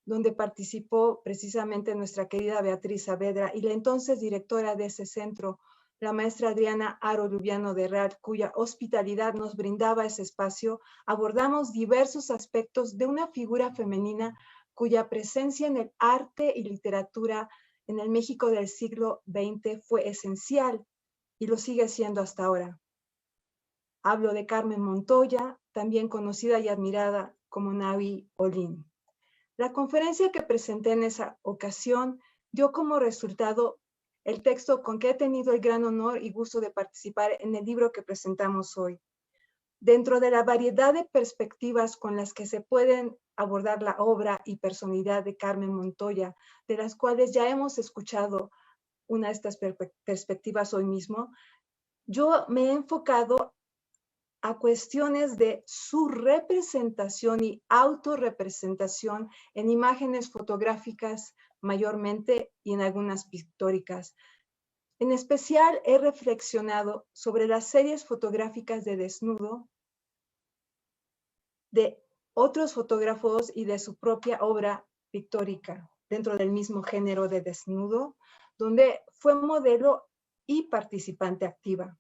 donde participó precisamente nuestra querida Beatriz Saavedra y la entonces directora de ese centro, la maestra Adriana Aro Lubiano de Real, cuya hospitalidad nos brindaba ese espacio, abordamos diversos aspectos de una figura femenina cuya presencia en el arte y literatura en el México del siglo XX fue esencial y lo sigue siendo hasta ahora. Hablo de Carmen Montoya, también conocida y admirada como Nahui Olin. La conferencia que presenté en esa ocasión dio como resultado el texto con que he tenido el gran honor y gusto de participar en el libro que presentamos hoy. Dentro de la variedad de perspectivas con las que se pueden abordar la obra y personalidad de Carmen Montoya, de las cuales ya hemos escuchado una de estas perspectivas hoy mismo, yo me he enfocado a cuestiones de su representación y autorrepresentación en imágenes fotográficas mayormente y en algunas pictóricas. En especial he reflexionado sobre las series fotográficas de desnudo de otros fotógrafos y de su propia obra pictórica dentro del mismo género de desnudo, donde fue modelo y participante activa.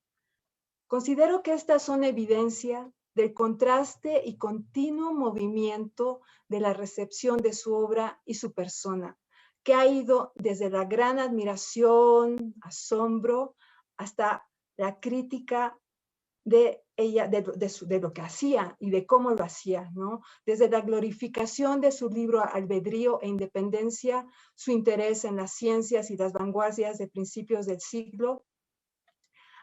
Considero que estas son evidencia del contraste y continuo movimiento de la recepción de su obra y su persona, que ha ido desde la gran admiración, asombro, hasta la crítica de ella, de lo que hacía y de cómo lo hacía, ¿no? Desde la glorificación de su libro Albedrío e Independencia, su interés en las ciencias y las vanguardias de principios del siglo,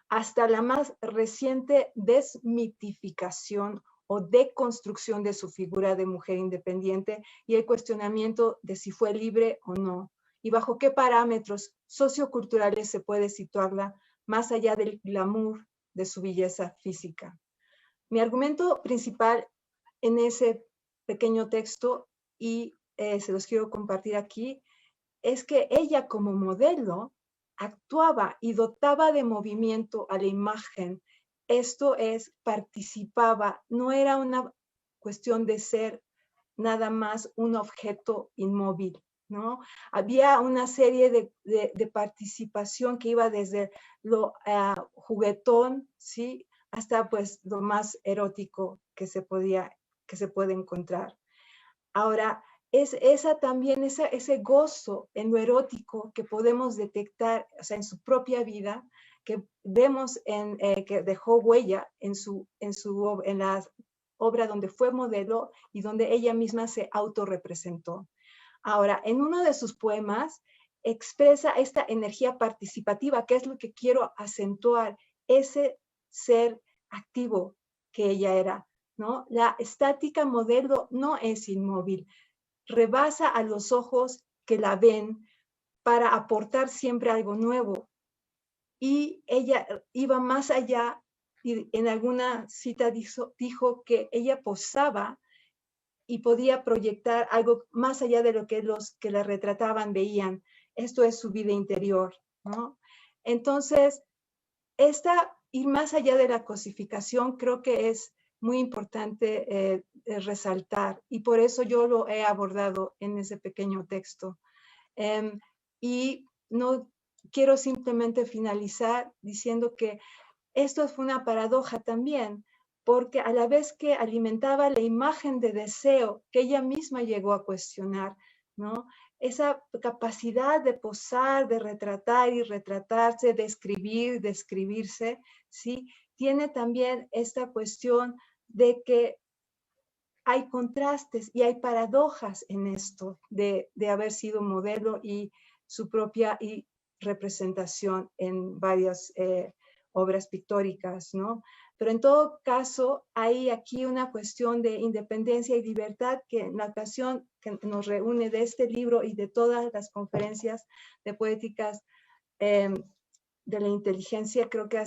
hasta la más reciente desmitificación o deconstrucción de su figura de mujer independiente y el cuestionamiento de si fue libre o no, y bajo qué parámetros socioculturales se puede situarla más allá del glamour de su belleza física. Mi argumento principal en ese pequeño texto, y se los quiero compartir aquí, es que ella como modelo actuaba y dotaba de movimiento a la imagen. Esto es, participaba, no era una cuestión de ser nada más un objeto inmóvil, ¿no? Había una serie de participación que iba desde lo juguetón, ¿sí? Hasta pues lo más erótico que se puede encontrar. Ahora, es esa también, ese gozo en lo erótico que podemos detectar, o sea, en su propia vida, que vemos que dejó huella en la obra donde fue modelo y donde ella misma se autorrepresentó. Ahora, en uno de sus poemas expresa esta energía participativa, que es lo que quiero acentuar, ese ser activo que ella era, ¿no? La estática modelo no es inmóvil, rebasa a los ojos que la ven para aportar siempre algo nuevo. Y ella iba más allá y en alguna cita dijo que ella posaba y podía proyectar algo más allá de lo que los que la retrataban veían. Esto es su vida interior, ¿no? Entonces, ir más allá de la cosificación creo que es muy importante resaltar, y por eso yo lo he abordado en ese pequeño texto. Y no quiero simplemente finalizar diciendo que esto fue una paradoja también, porque a la vez que alimentaba la imagen de deseo que ella misma llegó a cuestionar, ¿no? Esa capacidad de posar, de retratar y retratarse, de escribir, de escribirse, ¿sí? Tiene también esta cuestión de que hay contrastes y hay paradojas en esto de haber sido modelo y su propia representación en varias obras pictóricas, ¿no? Pero en todo caso, hay aquí una cuestión de independencia y libertad que en la ocasión que nos reúne de este libro y de todas las conferencias de poéticas de la inteligencia, creo que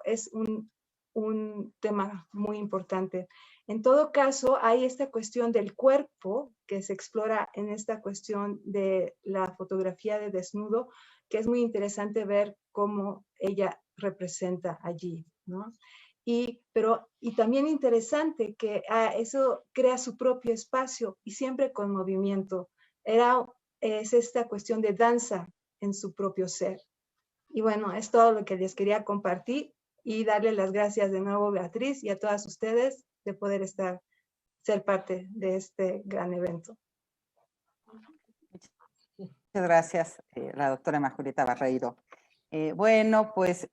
es un tema muy importante. En todo caso, hay esta cuestión del cuerpo que se explora en esta cuestión de la fotografía de desnudo, que es muy interesante ver cómo ella representa allí, ¿no? Y también interesante que eso crea su propio espacio y siempre con movimiento. Es esta cuestión de danza en su propio ser. Y bueno, es todo lo que les quería compartir y darle las gracias de nuevo, Beatriz, y a todas ustedes de poder ser parte de este gran evento. Muchas gracias, la doctora Emma Julieta Barreiro. Bueno, pues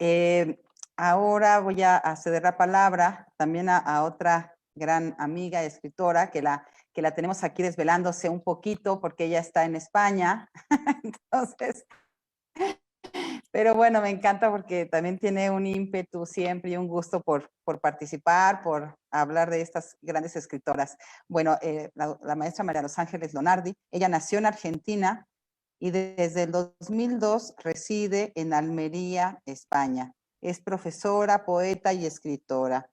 ahora voy a ceder la palabra también a otra gran amiga escritora que la tenemos aquí desvelándose un poquito porque ella está en España. Entonces, pero bueno, me encanta porque también tiene un ímpetu siempre y un gusto por participar, por hablar de estas grandes escritoras. Bueno, la maestra María Los Ángeles Lonardi, ella nació en Argentina y desde el 2002 reside en Almería, España. Es profesora, poeta y escritora.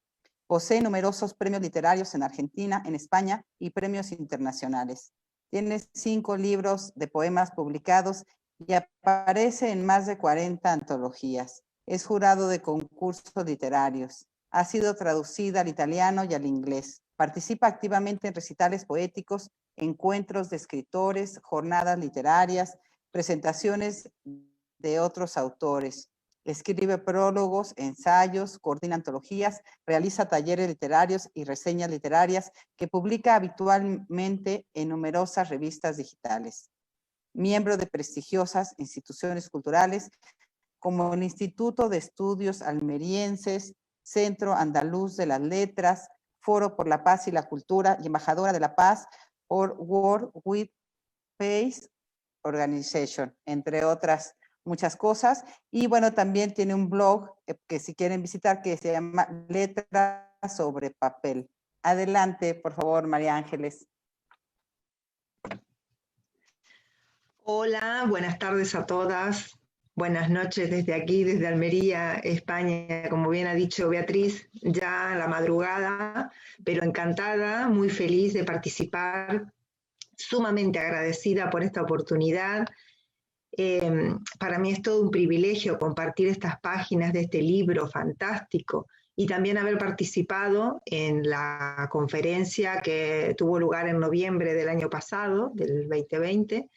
Posee numerosos premios literarios en Argentina, en España y premios internacionales. Tiene 5 libros de poemas publicados y aparece en más de 40 antologías. Es jurado de concursos literarios. Ha sido traducida al italiano y al inglés. Participa activamente en recitales poéticos, encuentros de escritores, jornadas literarias, presentaciones de otros autores. Escribe prólogos, ensayos, coordina antologías, realiza talleres literarios y reseñas literarias que publica habitualmente en numerosas revistas digitales. Miembro de prestigiosas instituciones culturales como el Instituto de Estudios Almerienses, Centro Andaluz de las Letras, Foro por la Paz y la Cultura y embajadora de la Paz por World with Peace Organization, entre otras muchas cosas. Y bueno, también tiene un blog que si quieren visitar, que se llama Letras sobre Papel. Adelante, por favor, María Ángeles. Hola, buenas tardes a todas. Buenas noches desde aquí, desde Almería, España. Como bien ha dicho Beatriz, ya a la madrugada, pero encantada, muy feliz de participar, sumamente agradecida por esta oportunidad. Para mí es todo un privilegio compartir estas páginas de este libro fantástico y también haber participado en la conferencia que tuvo lugar en noviembre del año pasado, del 2020,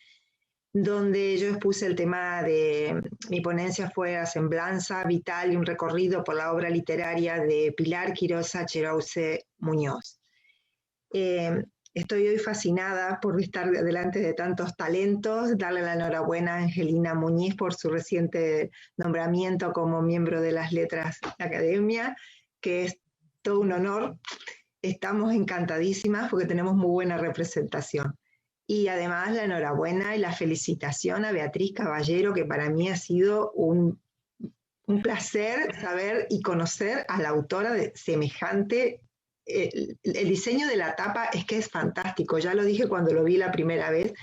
donde yo expuse el tema de, mi ponencia fue La semblanza vital y un recorrido por la obra literaria de Pilar Quirosa Cherause Muñoz. Estoy hoy fascinada por estar delante de tantos talentos, darle la enhorabuena a Angelina Muñiz por su reciente nombramiento como miembro de las Letras de la Academia, que es todo un honor. Estamos encantadísimas porque tenemos muy buena representación. Y además la enhorabuena y la felicitación a Beatriz Caballero, que para mí ha sido un placer saber y conocer a la autora de semejante. El diseño de la tapa es que es fantástico, ya lo dije cuando lo vi la primera vez,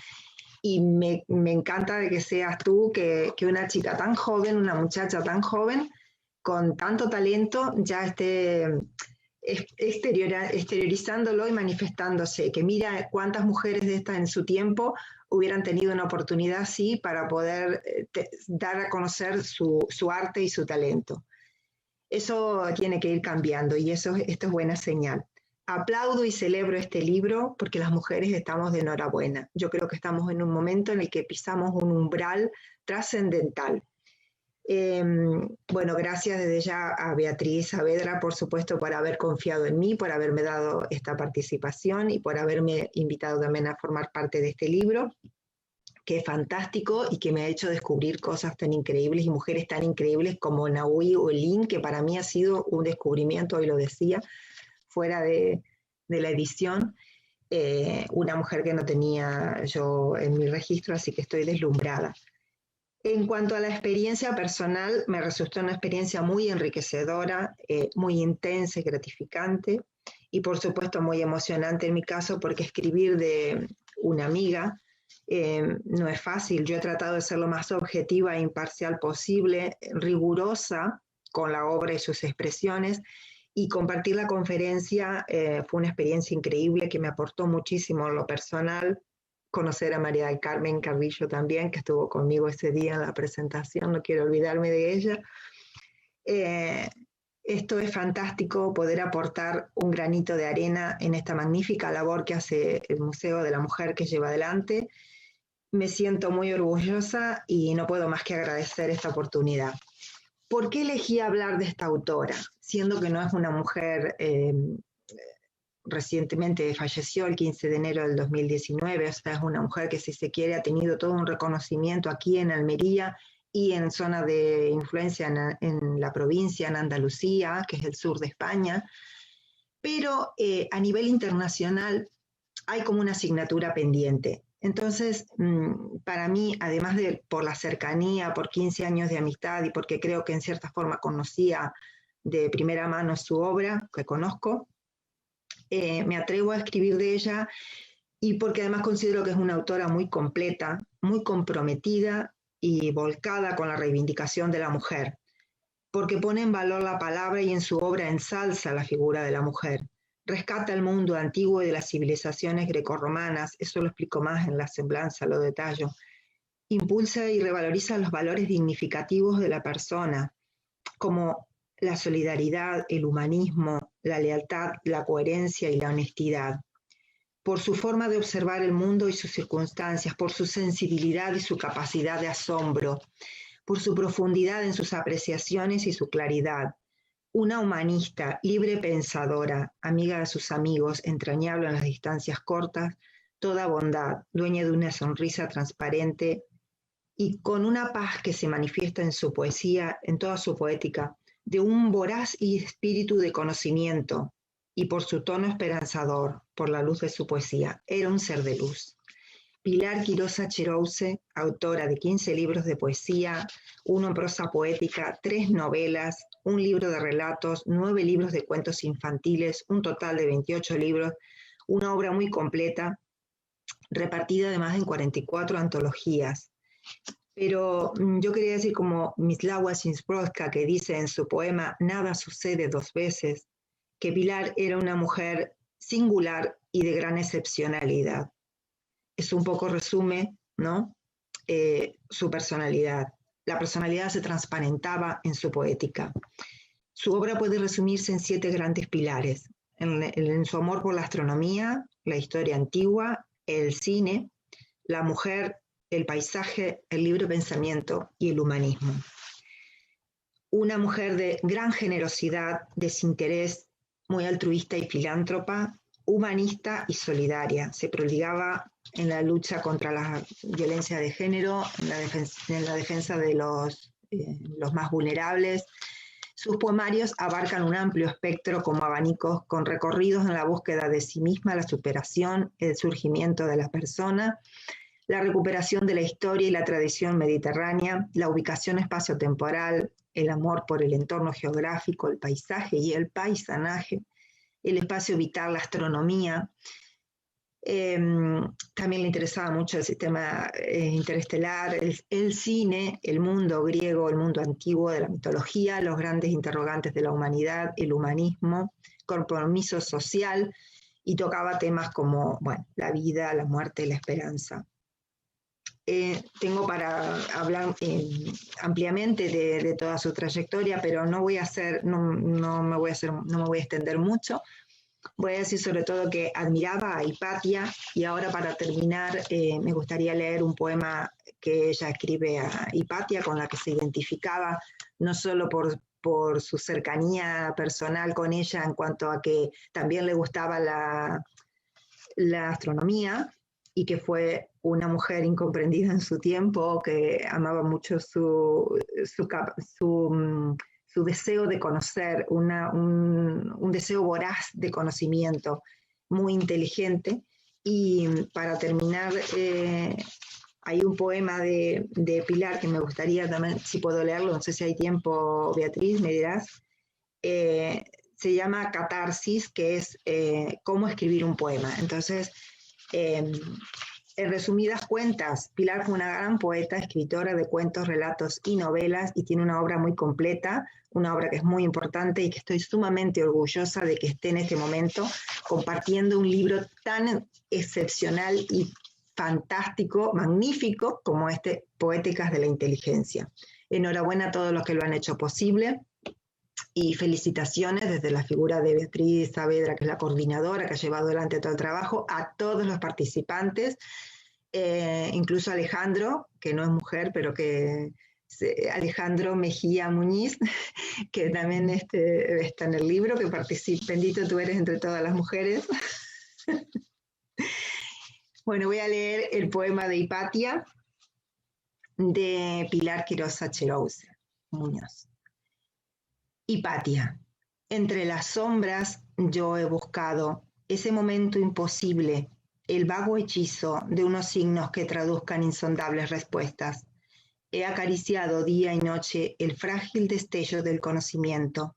y me encanta de que seas tú, que una chica tan joven, una muchacha tan joven, con tanto talento, ya esté exteriorizándolo y manifestándose, que mira cuántas mujeres de estas en su tiempo hubieran tenido una oportunidad así para poder dar a conocer su arte y su talento. Eso tiene que ir cambiando y esto es buena señal. Aplaudo y celebro este libro porque las mujeres estamos de enhorabuena. Yo creo que estamos en un momento en el que pisamos un umbral trascendental. Bueno, gracias desde ya a Beatriz Saavedra, por supuesto, por haber confiado en mí, por haberme dado esta participación y por haberme invitado también a formar parte de este libro, que es fantástico y que me ha hecho descubrir cosas tan increíbles y mujeres tan increíbles como Nahui Olin, que para mí ha sido un descubrimiento, hoy lo decía, fuera de la edición, una mujer que no tenía yo en mi registro, así que estoy deslumbrada. En cuanto a la experiencia personal, me resultó una experiencia muy enriquecedora, muy intensa y gratificante, y por supuesto muy emocionante en mi caso, porque escribir de una amiga no es fácil. Yo he tratado de ser lo más objetiva e imparcial posible, rigurosa con la obra y sus expresiones, y compartir la conferencia fue una experiencia increíble que me aportó muchísimo en lo personal. Conocer a María del Carmen Carrillo también, que estuvo conmigo ese día en la presentación, no quiero olvidarme de ella. Esto es fantástico, poder aportar un granito de arena en esta magnífica labor que hace el Museo de la Mujer que lleva adelante. Me siento muy orgullosa y no puedo más que agradecer esta oportunidad. ¿Por qué elegí hablar de esta autora? Siendo que no es una mujer... recientemente falleció el 15 de enero del 2019, o sea, es una mujer que, si se quiere, ha tenido todo un reconocimiento aquí en Almería y en zona de influencia en la provincia, en Andalucía, que es el sur de España, pero a nivel internacional hay como una asignatura pendiente. Entonces, para mí, además de por la cercanía, por 15 años de amistad y porque creo que en cierta forma conocía de primera mano su obra, que conozco, me atrevo a escribir de ella, y porque además considero que es una autora muy completa, muy comprometida y volcada con la reivindicación de la mujer, porque pone en valor la palabra y en su obra ensalza la figura de la mujer. Rescata el mundo antiguo y de las civilizaciones grecorromanas, eso lo explico más en La semblanza, lo detallo. Impulsa y revaloriza los valores dignificativos de la persona, como la solidaridad, el humanismo, la lealtad, la coherencia y la honestidad. Por su forma de observar el mundo y sus circunstancias, por su sensibilidad y su capacidad de asombro, por su profundidad en sus apreciaciones y su claridad. Una humanista, libre pensadora, amiga de sus amigos, entrañable en las distancias cortas, toda bondad, dueña de una sonrisa transparente y con una paz que se manifiesta en su poesía, en toda su poética, de un voraz espíritu de conocimiento y por su tono esperanzador, por la luz de su poesía. Era un ser de luz. Pilar Quiroz Acherouze, autora de 15 libros de poesía, 1 en prosa poética, 3 novelas, 1 libro de relatos, 9 libros de cuentos infantiles, un total de 28 libros, una obra muy completa, repartida además en 44 antologías. Pero yo quería decir como Mislawa Szymborska, que dice en su poema Nada sucede 2 veces, que Pilar era una mujer singular y de gran excepcionalidad. Eso un poco resume, ¿no? Su personalidad. La personalidad se transparentaba en su poética. Su obra puede resumirse en 7 grandes pilares. En su amor por la astronomía, la historia antigua, el cine, la mujer, el paisaje, el libre pensamiento y el humanismo. Una mujer de gran generosidad, desinterés, muy altruista y filántropa, humanista y solidaria. Se prodigaba en la lucha contra la violencia de género, en la defensa de los más vulnerables. Sus poemarios abarcan un amplio espectro como abanicos con recorridos en la búsqueda de sí misma, la superación, el surgimiento de la persona, la recuperación de la historia y la tradición mediterránea, la ubicación espacio-temporal, el amor por el entorno geográfico, el paisaje y el paisanaje, el espacio vital, la astronomía. También le interesaba mucho el sistema interestelar, el cine, el mundo griego, el mundo antiguo de la mitología, los grandes interrogantes de la humanidad, el humanismo, compromiso social, y tocaba temas como, bueno, la vida, la muerte y la esperanza. Tengo para hablar ampliamente de toda su trayectoria, pero no me voy a extender mucho. Voy a decir sobre todo que admiraba a Hipatia, y ahora para terminar me gustaría leer un poema que ella escribe a Hipatia, con la que se identificaba no solo por su cercanía personal con ella en cuanto a que también le gustaba la astronomía, y que fue una mujer incomprendida en su tiempo, que amaba mucho su deseo de conocer, un deseo voraz de conocimiento, muy inteligente. Y para terminar, hay un poema de Pilar que me gustaría también, si puedo leerlo, no sé si hay tiempo, Beatriz, me dirás. Se llama Catarsis, que es cómo escribir un poema. Entonces, en resumidas cuentas, Pilar fue una gran poeta, escritora de cuentos, relatos y novelas, y tiene una obra muy completa, una obra que es muy importante y que estoy sumamente orgullosa de que esté en este momento compartiendo un libro tan excepcional y fantástico, magnífico, como este, Poéticas de la Inteligencia. Enhorabuena a todos los que lo han hecho posible. Y felicitaciones desde la figura de Beatriz Saavedra, que es la coordinadora, que ha llevado adelante todo el trabajo, a todos los participantes, incluso a Alejandro, que no es mujer, pero que Alejandro Mejía Muñiz, que también está en el libro, que participa. Bendito tú eres entre todas las mujeres. Bueno, voy a leer el poema de Hipatia de Pilar Quiroz Acherouze Muñoz. Hipatia, entre las sombras yo he buscado ese momento imposible, el vago hechizo de unos signos que traduzcan insondables respuestas. He acariciado día y noche el frágil destello del conocimiento.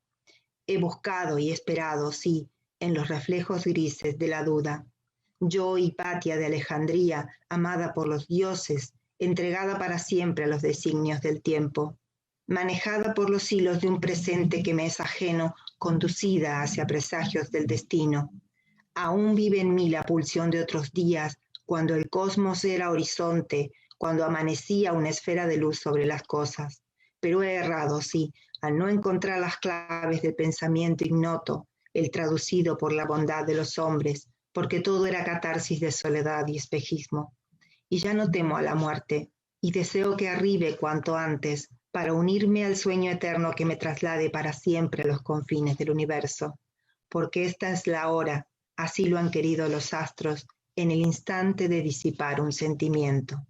He buscado y esperado, sí, en los reflejos grises de la duda. Yo, Hipatia de Alejandría, amada por los dioses, entregada para siempre a los designios del tiempo. Manejada por los hilos de un presente que me es ajeno, conducida hacia presagios del destino. Aún vive en mí la pulsión de otros días, cuando el cosmos era horizonte, cuando amanecía una esfera de luz sobre las cosas. Pero he errado, sí, al no encontrar las claves del pensamiento ignoto, el traducido por la bondad de los hombres, porque todo era catarsis de soledad y espejismo. Y ya no temo a la muerte, y deseo que arribe cuanto antes, para unirme al sueño eterno que me traslade para siempre a los confines del universo, porque esta es la hora, así lo han querido los astros, en el instante de disipar un sentimiento.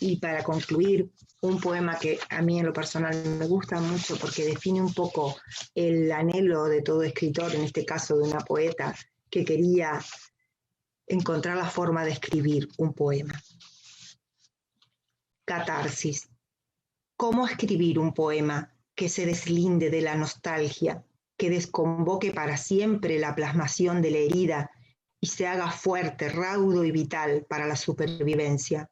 Y para concluir, un poema que a mí en lo personal me gusta mucho porque define un poco el anhelo de todo escritor, en este caso de una poeta, que quería encontrar la forma de escribir un poema. Catarsis. ¿Cómo escribir un poema que se deslinde de la nostalgia, que desconvoque para siempre la plasmación de la herida y se haga fuerte, raudo y vital para la supervivencia?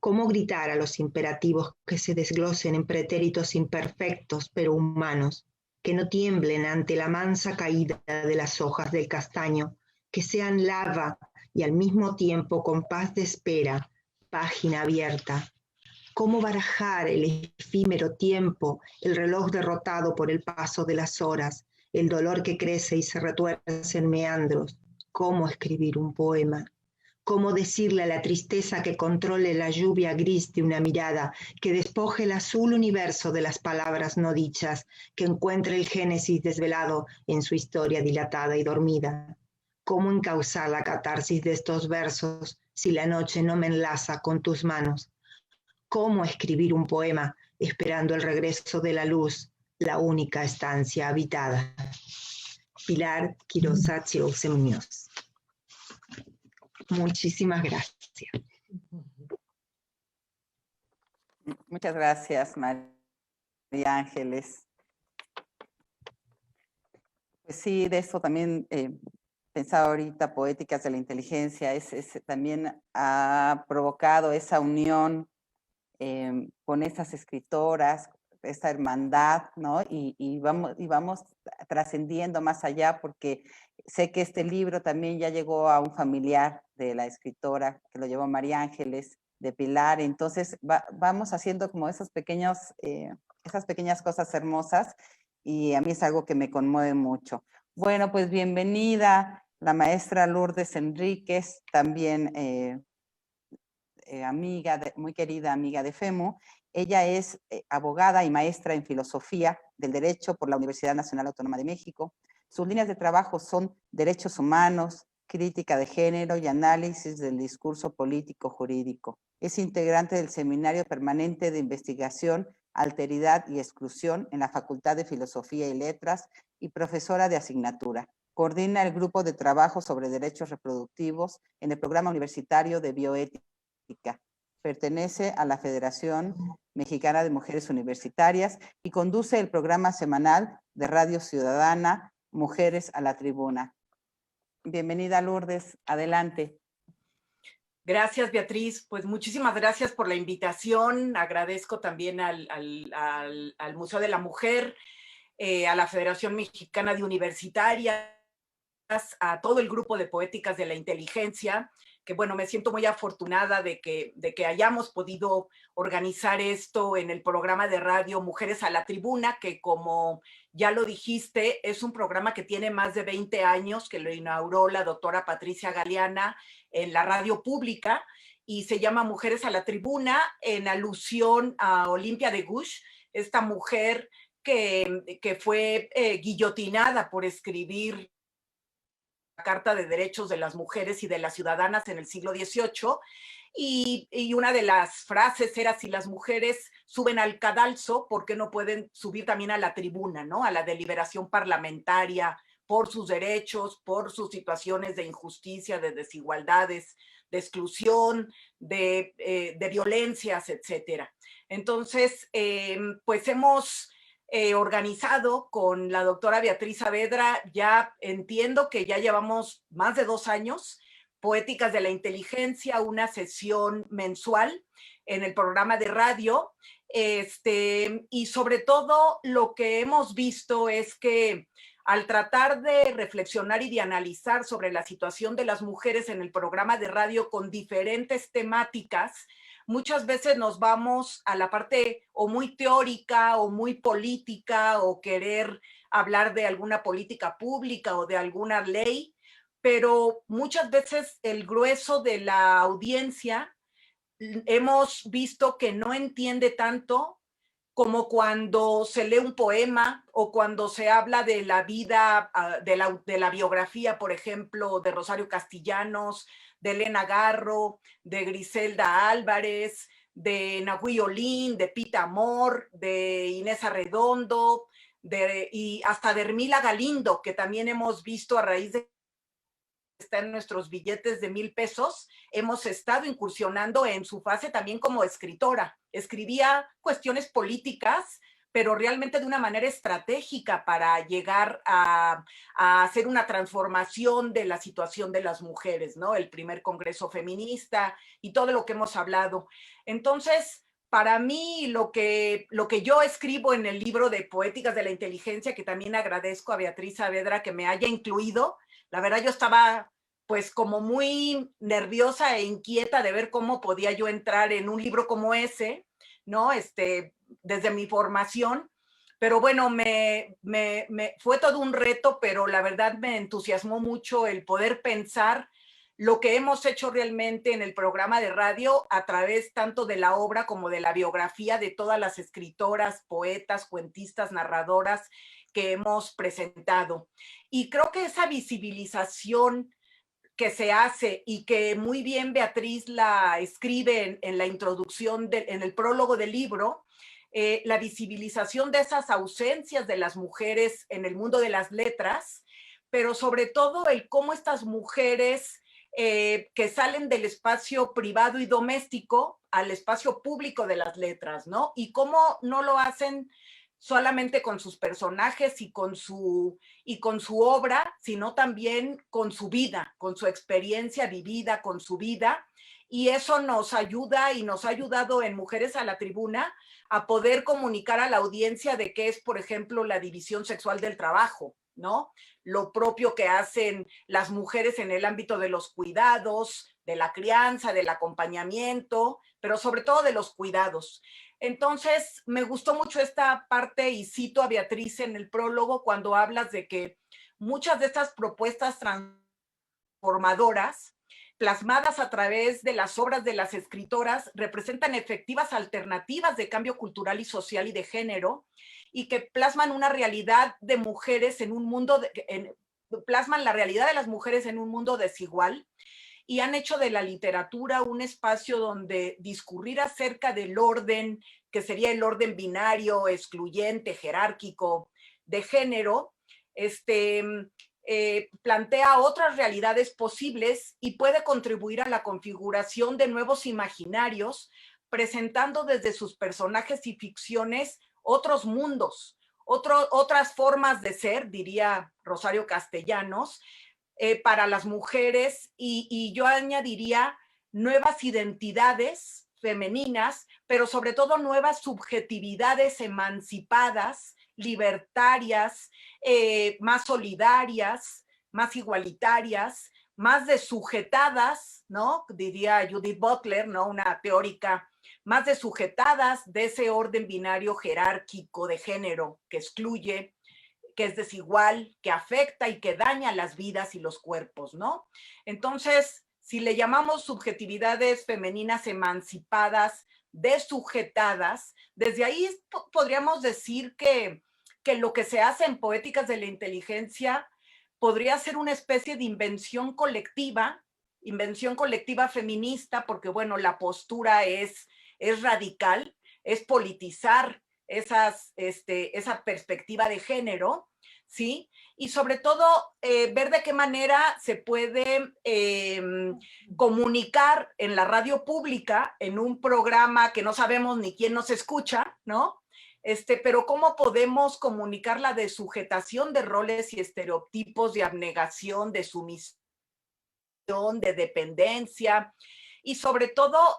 ¿Cómo gritar a los imperativos que se desglosen en pretéritos imperfectos pero humanos, que no tiemblen ante la mansa caída de las hojas del castaño, que sean lava y al mismo tiempo compás de espera, página abierta? ¿Cómo barajar el efímero tiempo, el reloj derrotado por el paso de las horas, el dolor que crece y se retuerce en meandros? ¿Cómo escribir un poema? ¿Cómo decirle a la tristeza que controle la lluvia gris de una mirada, que despoje el azul universo de las palabras no dichas, que encuentre el génesis desvelado en su historia dilatada y dormida? ¿Cómo encauzar la catarsis de estos versos si la noche no me enlaza con tus manos? ¿Cómo escribir un poema esperando el regreso de la luz, la única estancia habitada? Pilar Quirosa Chirose Muñoz. Muchísimas gracias. Muchas gracias, María Ángeles. Pues sí, de eso también pensaba ahorita, Poéticas de la Inteligencia, también ha provocado esa unión con esas escritoras, esta hermandad, ¿no? Y vamos trascendiendo más allá, porque sé que este libro también ya llegó a un familiar de la escritora, que lo llevó María Ángeles de Pilar. Entonces vamos haciendo como esas pequeñas cosas hermosas, y a mí es algo que me conmueve mucho. Bueno, pues bienvenida la maestra Lourdes Enríquez, también muy querida amiga de FEMU. Ella es abogada y maestra en filosofía del derecho por la Universidad Nacional Autónoma de México. Sus líneas de trabajo son derechos humanos, crítica de género y análisis del discurso político jurídico. Es integrante del Seminario Permanente de Investigación, Alteridad y Exclusión en la Facultad de Filosofía y Letras y profesora de asignatura. Coordina el grupo de trabajo sobre derechos reproductivos en el Programa Universitario de Bioética. Pertenece a la Federación Mexicana de Mujeres Universitarias y conduce el programa semanal de Radio Ciudadana, Mujeres a la Tribuna. Bienvenida, Lourdes, adelante. Gracias, Beatriz. Pues muchísimas gracias por la invitación. Agradezco también al Museo de la Mujer, a la Federación Mexicana de Universitarias, a todo el grupo de Poéticas de la Inteligencia, que bueno, me siento muy afortunada de que hayamos podido organizar esto en el programa de radio Mujeres a la Tribuna, que como ya lo dijiste, es un programa que tiene más de 20 años, que lo inauguró la doctora Patricia Galeana en la radio pública, y se llama Mujeres a la Tribuna en alusión a Olimpia de Gouges, esta mujer que fue guillotinada por escribir la Carta de Derechos de las Mujeres y de las Ciudadanas en el siglo XVIII, y una de las frases era: si las mujeres suben al cadalso, ¿por qué no pueden subir también a la tribuna, ¿no? A la deliberación parlamentaria por sus derechos, por sus situaciones de injusticia, de desigualdades, de exclusión, de violencias, etcétera. Entonces, pues hemos organizado con la doctora Beatriz Saavedra, ya entiendo que ya llevamos más de 2 años, Poéticas de la Inteligencia, una sesión mensual en el programa de radio, y sobre todo lo que hemos visto es que al tratar de reflexionar y de analizar sobre la situación de las mujeres en el programa de radio con diferentes temáticas, muchas veces nos vamos a la parte o muy teórica o muy política o querer hablar de alguna política pública o de alguna ley, pero muchas veces el grueso de la audiencia hemos visto que no entiende tanto como cuando se lee un poema o cuando se habla de la vida, de la biografía, por ejemplo, de Rosario Castellanos, de Elena Garro, de Griselda Álvarez, de Nahui Olin, de Pita Amor, de Inés Arredondo, y hasta de Hermila Galindo, que también hemos visto a raíz de está en nuestros billetes de 1,000 pesos, hemos estado incursionando en su fase también como escritora. Escribía cuestiones políticas, pero realmente de una manera estratégica para llegar a hacer una transformación de la situación de las mujeres, ¿no? El primer congreso feminista y todo lo que hemos hablado. Entonces, para mí, lo que yo escribo en el libro de Poéticas de la Inteligencia, que también agradezco a Beatriz Saavedra que me haya incluido, la verdad yo estaba pues como muy nerviosa e inquieta de ver cómo podía yo entrar en un libro como ese, ¿no? Desde mi formación, pero bueno, fue todo un reto, pero la verdad me entusiasmó mucho el poder pensar lo que hemos hecho realmente en el programa de radio a través tanto de la obra como de la biografía de todas las escritoras, poetas, cuentistas, narradoras que hemos presentado. Y creo que esa visibilización que se hace y que muy bien Beatriz la escribe en la introducción, en el prólogo del libro, la visibilización de esas ausencias de las mujeres en el mundo de las letras, pero sobre todo el cómo estas mujeres que salen del espacio privado y doméstico al espacio público de las letras, ¿no? Y cómo no lo hacen solamente con sus personajes y con su obra, sino también con su vida, con su experiencia vivida, con su vida. Y eso nos ayuda y nos ha ayudado en Mujeres a la Tribuna a poder comunicar a la audiencia de qué es, por ejemplo, la división sexual del trabajo, ¿no? Lo propio que hacen las mujeres en el ámbito de los cuidados, de la crianza, del acompañamiento, pero sobre todo de los cuidados. Entonces, me gustó mucho esta parte y cito a Beatriz en el prólogo cuando hablas de que muchas de estas propuestas transformadoras, plasmadas a través de las obras de las escritoras, representan efectivas alternativas de cambio cultural y social y de género, y que plasman una realidad de mujeres en un mundo, plasman la realidad de las mujeres en un mundo desigual, y han hecho de la literatura un espacio donde discurrir acerca del orden, que sería el orden binario, excluyente, jerárquico, de género, plantea otras realidades posibles y puede contribuir a la configuración de nuevos imaginarios, presentando desde sus personajes y ficciones otros mundos, otras formas de ser, diría Rosario Castellanos, para las mujeres y yo añadiría nuevas identidades femeninas, pero sobre todo nuevas subjetividades emancipadas, libertarias, más solidarias, más igualitarias, más desujetadas, ¿no? Diría Judith Butler, ¿no? Una teórica, más desujetadas de ese orden binario jerárquico de género que excluye, que es desigual, que afecta y que daña las vidas y los cuerpos, ¿no? Entonces, si le llamamos subjetividades femeninas emancipadas, desujetadas, desde ahí podríamos decir que lo que se hace en Poéticas de la Inteligencia podría ser una especie de invención colectiva feminista, porque bueno, la postura es radical, es politizar esa perspectiva de género, ¿sí? Y sobre todo, ver de qué manera se puede comunicar en la radio pública, en un programa que no sabemos ni quién nos escucha, ¿no? Pero cómo podemos comunicar la desujetación de roles y estereotipos, de abnegación, de sumisión, de dependencia. Y sobre todo,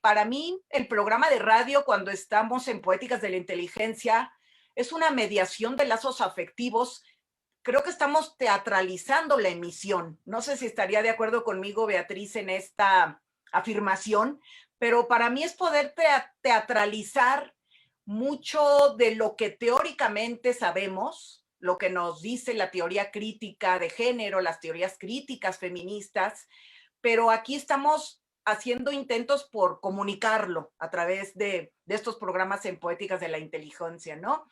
para mí, el programa de radio, cuando estamos en Poéticas de la Inteligencia, es una mediación de lazos afectivos. Creo que estamos teatralizando la emisión. No sé si estaría de acuerdo conmigo, Beatriz, en esta afirmación, pero para mí es poder teatralizar mucho de lo que teóricamente sabemos, lo que nos dice la teoría crítica de género, las teorías críticas feministas, pero aquí estamos haciendo intentos por comunicarlo a través de estos programas en Poéticas de la Inteligencia, ¿no?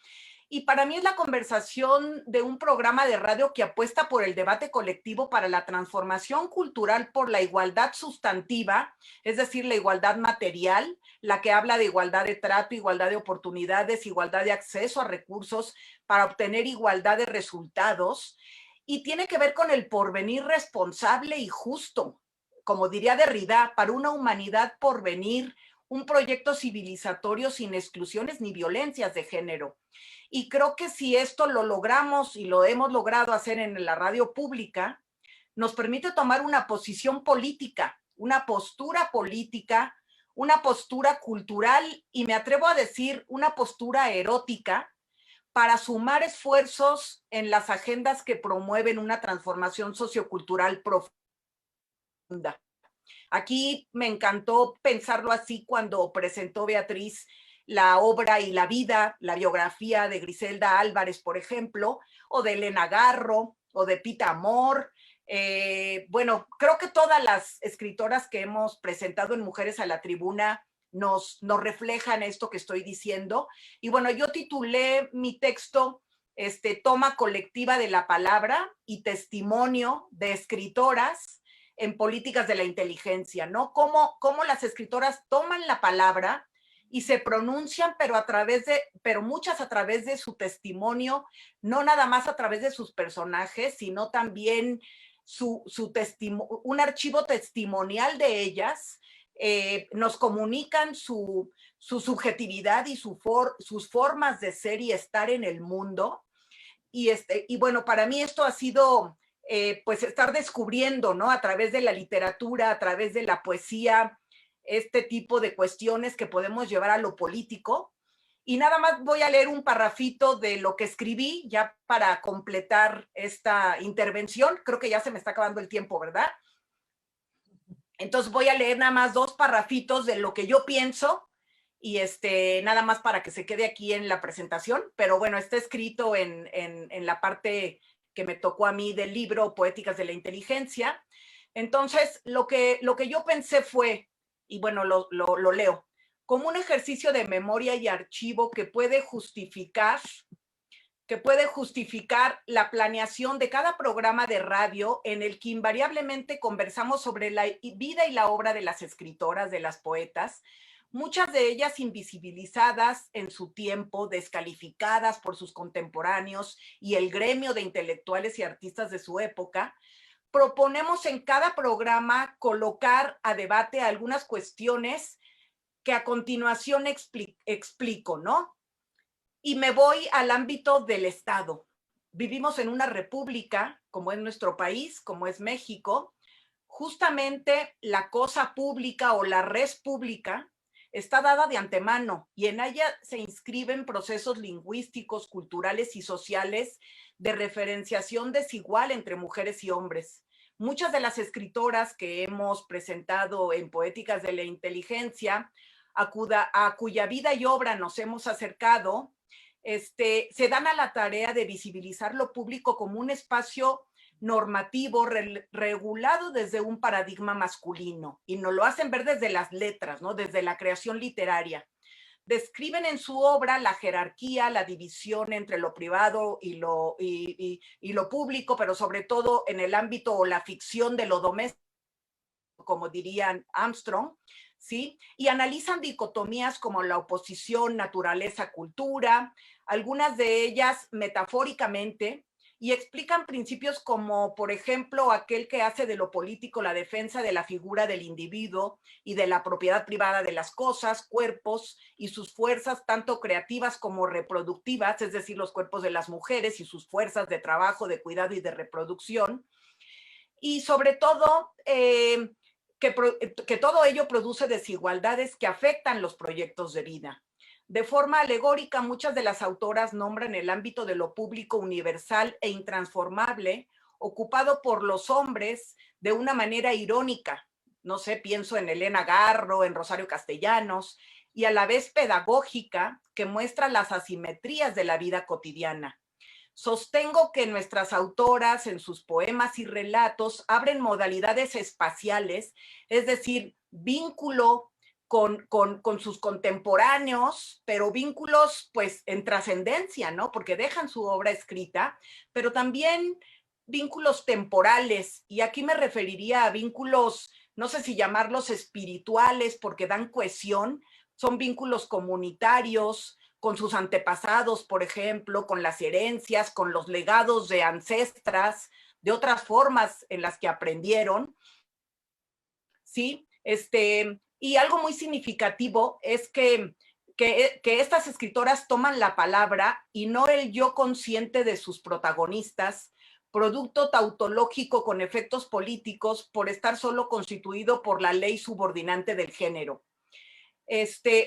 y para mí es la conversación de un programa de radio que apuesta por el debate colectivo para la transformación cultural por la igualdad sustantiva, es decir, la igualdad material, la que habla de igualdad de trato, igualdad de oportunidades, igualdad de acceso a recursos para obtener igualdad de resultados, y tiene que ver con el porvenir responsable y justo, como diría Derrida, para una humanidad porvenir, un proyecto civilizatorio sin exclusiones ni violencias de género. Y creo que si esto lo logramos y lo hemos logrado hacer en la radio pública, nos permite tomar una posición política, una postura política, una postura cultural y me atrevo a decir una postura erótica para sumar esfuerzos en las agendas que promueven una transformación sociocultural profunda. Aquí me encantó pensarlo así cuando presentó Beatriz la obra y la vida, la biografía de Griselda Álvarez, por ejemplo, o de Elena Garro, o de Pita Amor. Bueno, creo que todas las escritoras que hemos presentado en Mujeres a la Tribuna nos reflejan esto que estoy diciendo. Y bueno, yo titulé mi texto Toma colectiva de la palabra y testimonio de escritoras en políticas de la inteligencia, ¿no? Cómo las escritoras toman la palabra y se pronuncian, pero muchas a través de su testimonio, no nada más a través de sus personajes, sino también un archivo testimonial de ellas, nos comunican su subjetividad y sus formas de ser y estar en el mundo. Y bueno, para mí esto ha sido pues estar descubriendo, ¿no? A través de la literatura, a través de la poesía, este tipo de cuestiones que podemos llevar a lo político. Y nada más voy a leer un parrafito de lo que escribí ya para completar esta intervención. Creo que ya se me está acabando el tiempo, ¿verdad? Entonces voy a leer nada más 2 parrafitos de lo que yo pienso y nada más para que se quede aquí en la presentación. Pero bueno, está escrito en la parte que me tocó a mí del libro Poéticas de la Inteligencia. Entonces, lo que yo pensé fue, y bueno, lo leo, como un ejercicio de memoria y archivo que puede justificar la planeación de cada programa de radio en el que invariablemente conversamos sobre la vida y la obra de las escritoras, de las poetas, muchas de ellas invisibilizadas en su tiempo, descalificadas por sus contemporáneos y el gremio de intelectuales y artistas de su época. Proponemos en cada programa colocar a debate algunas cuestiones que a continuación explico, ¿no? Y me voy al ámbito del Estado. Vivimos en una república, como es nuestro país, como es México. Justamente la cosa pública o la res pública está dada de antemano y en ella se inscriben procesos lingüísticos, culturales y sociales de referenciación desigual entre mujeres y hombres. Muchas de las escritoras que hemos presentado en Poéticas de la Inteligencia, a cuya vida y obra nos hemos acercado, se dan a la tarea de visibilizar lo público como un espacio normativo regulado desde un paradigma masculino y nos lo hacen ver desde las letras, ¿no? Desde la creación literaria. Describen en su obra la jerarquía, la división entre lo privado y lo público, pero sobre todo en el ámbito o la ficción de lo doméstico, como dirían Armstrong, ¿sí? Y analizan dicotomías como la oposición naturaleza-cultura, algunas de ellas metafóricamente, y explican principios como, por ejemplo, aquel que hace de lo político la defensa de la figura del individuo y de la propiedad privada de las cosas, cuerpos y sus fuerzas, tanto creativas como reproductivas, es decir, los cuerpos de las mujeres y sus fuerzas de trabajo, de cuidado y de reproducción. Y sobre todo, que todo ello produce desigualdades que afectan los proyectos de vida. De forma alegórica, muchas de las autoras nombran el ámbito de lo público universal e intransformable, ocupado por los hombres de una manera irónica. No sé, pienso en Elena Garro, en Rosario Castellanos, y a la vez pedagógica, que muestra las asimetrías de la vida cotidiana. Sostengo que nuestras autoras en sus poemas y relatos abren modalidades espaciales, es decir, vínculo con sus contemporáneos, pero vínculos pues en trascendencia, ¿no? Porque dejan su obra escrita, pero también vínculos temporales, y aquí me referiría a vínculos, no sé si llamarlos espirituales, porque dan cohesión, son vínculos comunitarios, con sus antepasados, por ejemplo, con las herencias, con los legados de ancestras, de otras formas en las que aprendieron, ¿sí? Y algo muy significativo es que estas escritoras toman la palabra y no el yo consciente de sus protagonistas, producto tautológico con efectos políticos por estar solo constituido por la ley subordinante del género.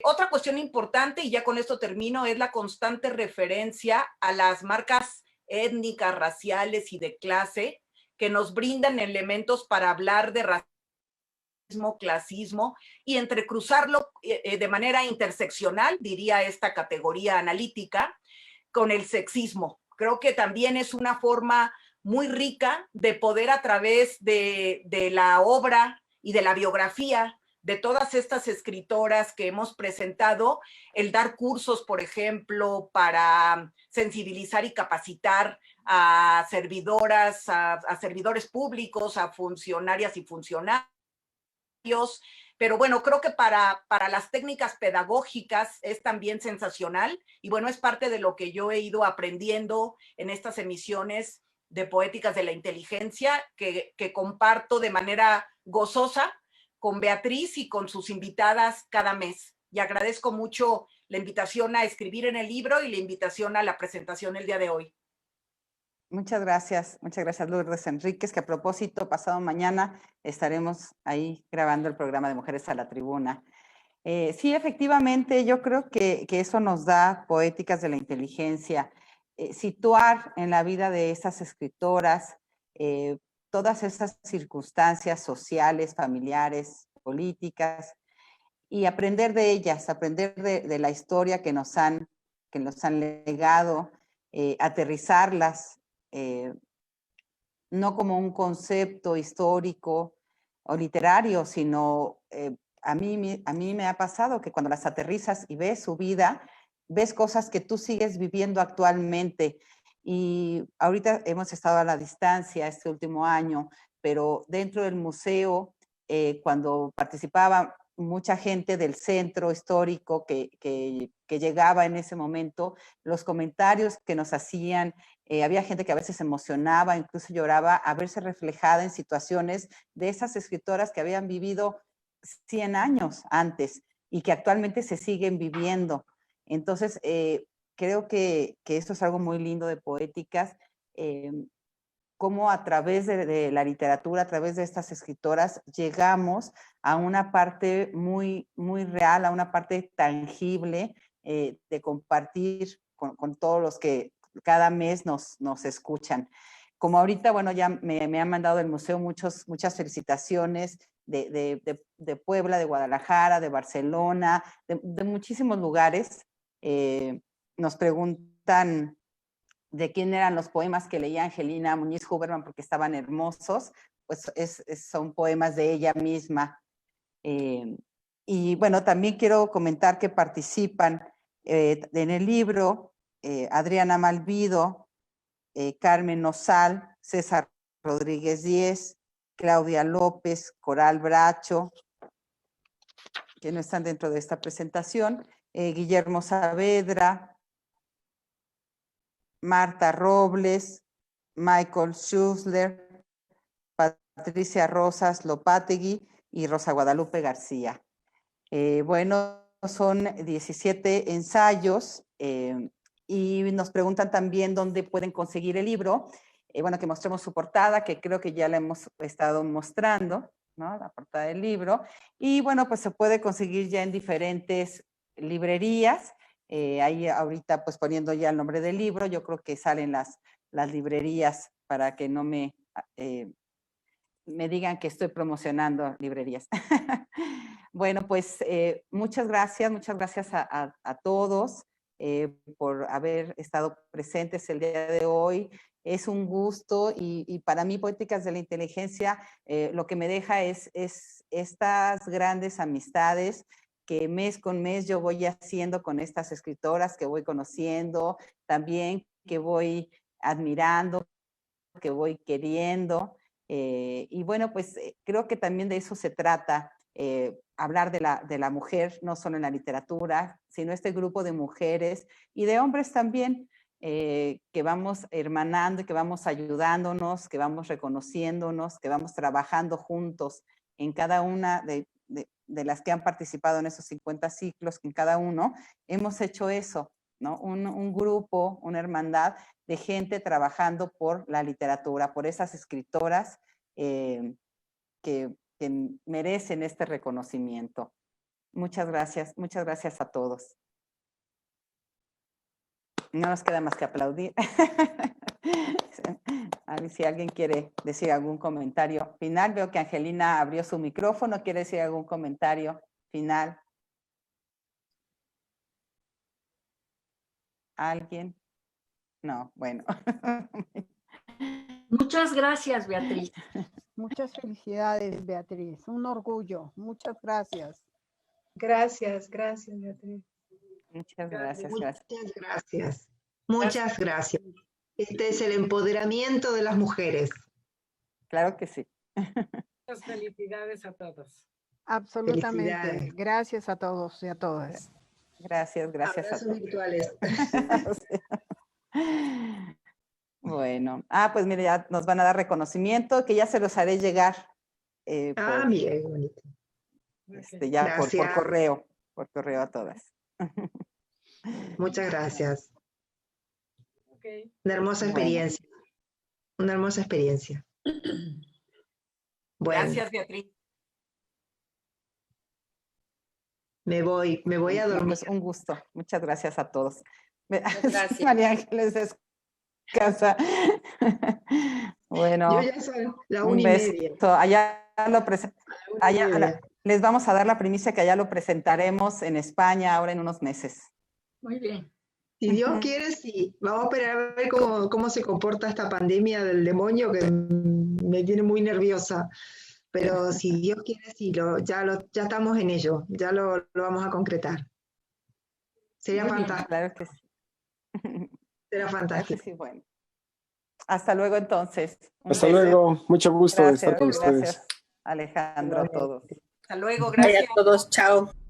Otra cuestión importante, y ya con esto termino, es la constante referencia a las marcas étnicas, raciales y de clase que nos brindan elementos para hablar de racismo, clasismo y entrecruzarlo de manera interseccional, diría esta categoría analítica, con el sexismo. Creo que también es una forma muy rica de poder, a través de la obra y de la biografía de todas estas escritoras que hemos presentado, el dar cursos, por ejemplo, para sensibilizar y capacitar a servidoras, a servidores públicos, a funcionarias y funcionarios. Pero bueno, creo que para las técnicas pedagógicas es también sensacional, y bueno, es parte de lo que yo he ido aprendiendo en estas emisiones de Poéticas de la Inteligencia, que comparto de manera gozosa con Beatriz y con sus invitadas cada mes. Y agradezco mucho la invitación a escribir en el libro y la invitación a la presentación el día de hoy. Muchas gracias Lourdes Enríquez, que a propósito, pasado mañana estaremos ahí grabando el programa de Mujeres a la Tribuna. Sí, efectivamente, yo creo que eso nos da Poéticas de la Inteligencia, situar en la vida de esas escritoras todas esas circunstancias sociales, familiares, políticas, y aprender de ellas, aprender de la historia que nos han legado, aterrizarlas, no como un concepto histórico o literario, sino a mí me ha pasado que cuando las aterrizas y ves su vida, ves cosas que tú sigues viviendo actualmente. Y ahorita hemos estado a la distancia este último año, pero dentro del museo, cuando participaba mucha gente del centro histórico que llegaba en ese momento, los comentarios que nos hacían, había gente que a veces se emocionaba, incluso lloraba, a verse reflejada en situaciones de esas escritoras que habían vivido 100 años antes y que actualmente se siguen viviendo. Entonces, creo que esto es algo muy lindo de Poéticas, cómo a través de la literatura, a través de estas escritoras, llegamos a una parte muy, muy real, a una parte tangible de compartir con todos los que cada mes nos escuchan. Como ahorita, bueno, ya me han mandado del museo muchas felicitaciones de Puebla, de Guadalajara, de Barcelona, de muchísimos lugares. Nos preguntan de quién eran los poemas que leía Angelina Muñiz Huberman porque estaban hermosos, pues son poemas de ella misma. Y bueno, también quiero comentar que participan en el libro Adriana Malvido, Carmen Nosal, César Rodríguez Díez, Claudia López, Coral Bracho, que no están dentro de esta presentación, Guillermo Saavedra, Marta Robles, Michael Schussler, Patricia Rosas Lopategui y Rosa Guadalupe García. Bueno, son 17 ensayos y nos preguntan también dónde pueden conseguir el libro. Bueno, que mostremos su portada, que creo que ya la hemos estado mostrando, ¿no? La portada del libro. Y bueno, pues se puede conseguir ya en diferentes librerías. Ahí ahorita pues poniendo ya el nombre del libro, yo creo que salen las librerías para que no me digan que estoy promocionando librerías. Bueno, pues muchas gracias a todos por haber estado presentes el día de hoy. Es un gusto y para mí Poéticas de la Inteligencia lo que me deja es estas grandes amistades que mes con mes yo voy haciendo con estas escritoras que voy conociendo, también que voy admirando, que voy queriendo. Y bueno, pues creo que también de eso se trata, hablar de la mujer, no solo en la literatura, sino este grupo de mujeres y de hombres también, que vamos hermanando, que vamos ayudándonos, que vamos reconociéndonos, que vamos trabajando juntos en cada una de las que han participado en esos 50 ciclos, que en cada uno hemos hecho eso, ¿no? Un grupo, una hermandad de gente trabajando por la literatura, por esas escritoras que merecen este reconocimiento. Muchas gracias a todos. No nos queda más que aplaudir. A ver si alguien quiere decir algún comentario final. Veo que Angelina abrió su micrófono. ¿Quiere decir algún comentario final? ¿Alguien? No, bueno. Muchas gracias, Beatriz. Muchas felicidades, Beatriz. Un orgullo. Muchas gracias. Gracias, Beatriz. Muchas gracias. Muchas gracias. Muchas gracias. Este es el empoderamiento de las mujeres. Claro que sí. Muchas felicidades a todos. Absolutamente. Felicidades. Gracias a todos y a todas. Gracias Abrazos a todos. virtuales. Bueno, pues mire, ya nos van a dar reconocimiento, que ya se los haré llegar. Mira, qué bonito. Ya por correo a todas. Muchas gracias. Okay. Una hermosa experiencia. Una hermosa experiencia. Bueno, Gracias, Beatriz. me voy a dormir. Pues un gusto. Muchas gracias a todos. Gracias. María Ángeles descansa. Bueno, Yo ya soy la un 1:30. beso. Allá lo A la 1:30. les vamos a dar la primicia que allá lo presentaremos en España ahora en unos meses. Muy bien. Si Dios quiere, sí. Vamos a esperar a ver cómo se comporta esta pandemia del demonio que me tiene muy nerviosa. Pero si Dios quiere, sí, ya estamos en ello. Ya lo vamos a concretar. Sería Muy bien. fantástico. Claro que sí. Será Claro que fantástico. sí, bueno. Hasta luego entonces. Un Hasta beso. luego. Mucho gusto de estar con ustedes. Gracias, Alejandro, a todos. Hasta luego, Bye gracias. a todos, chao.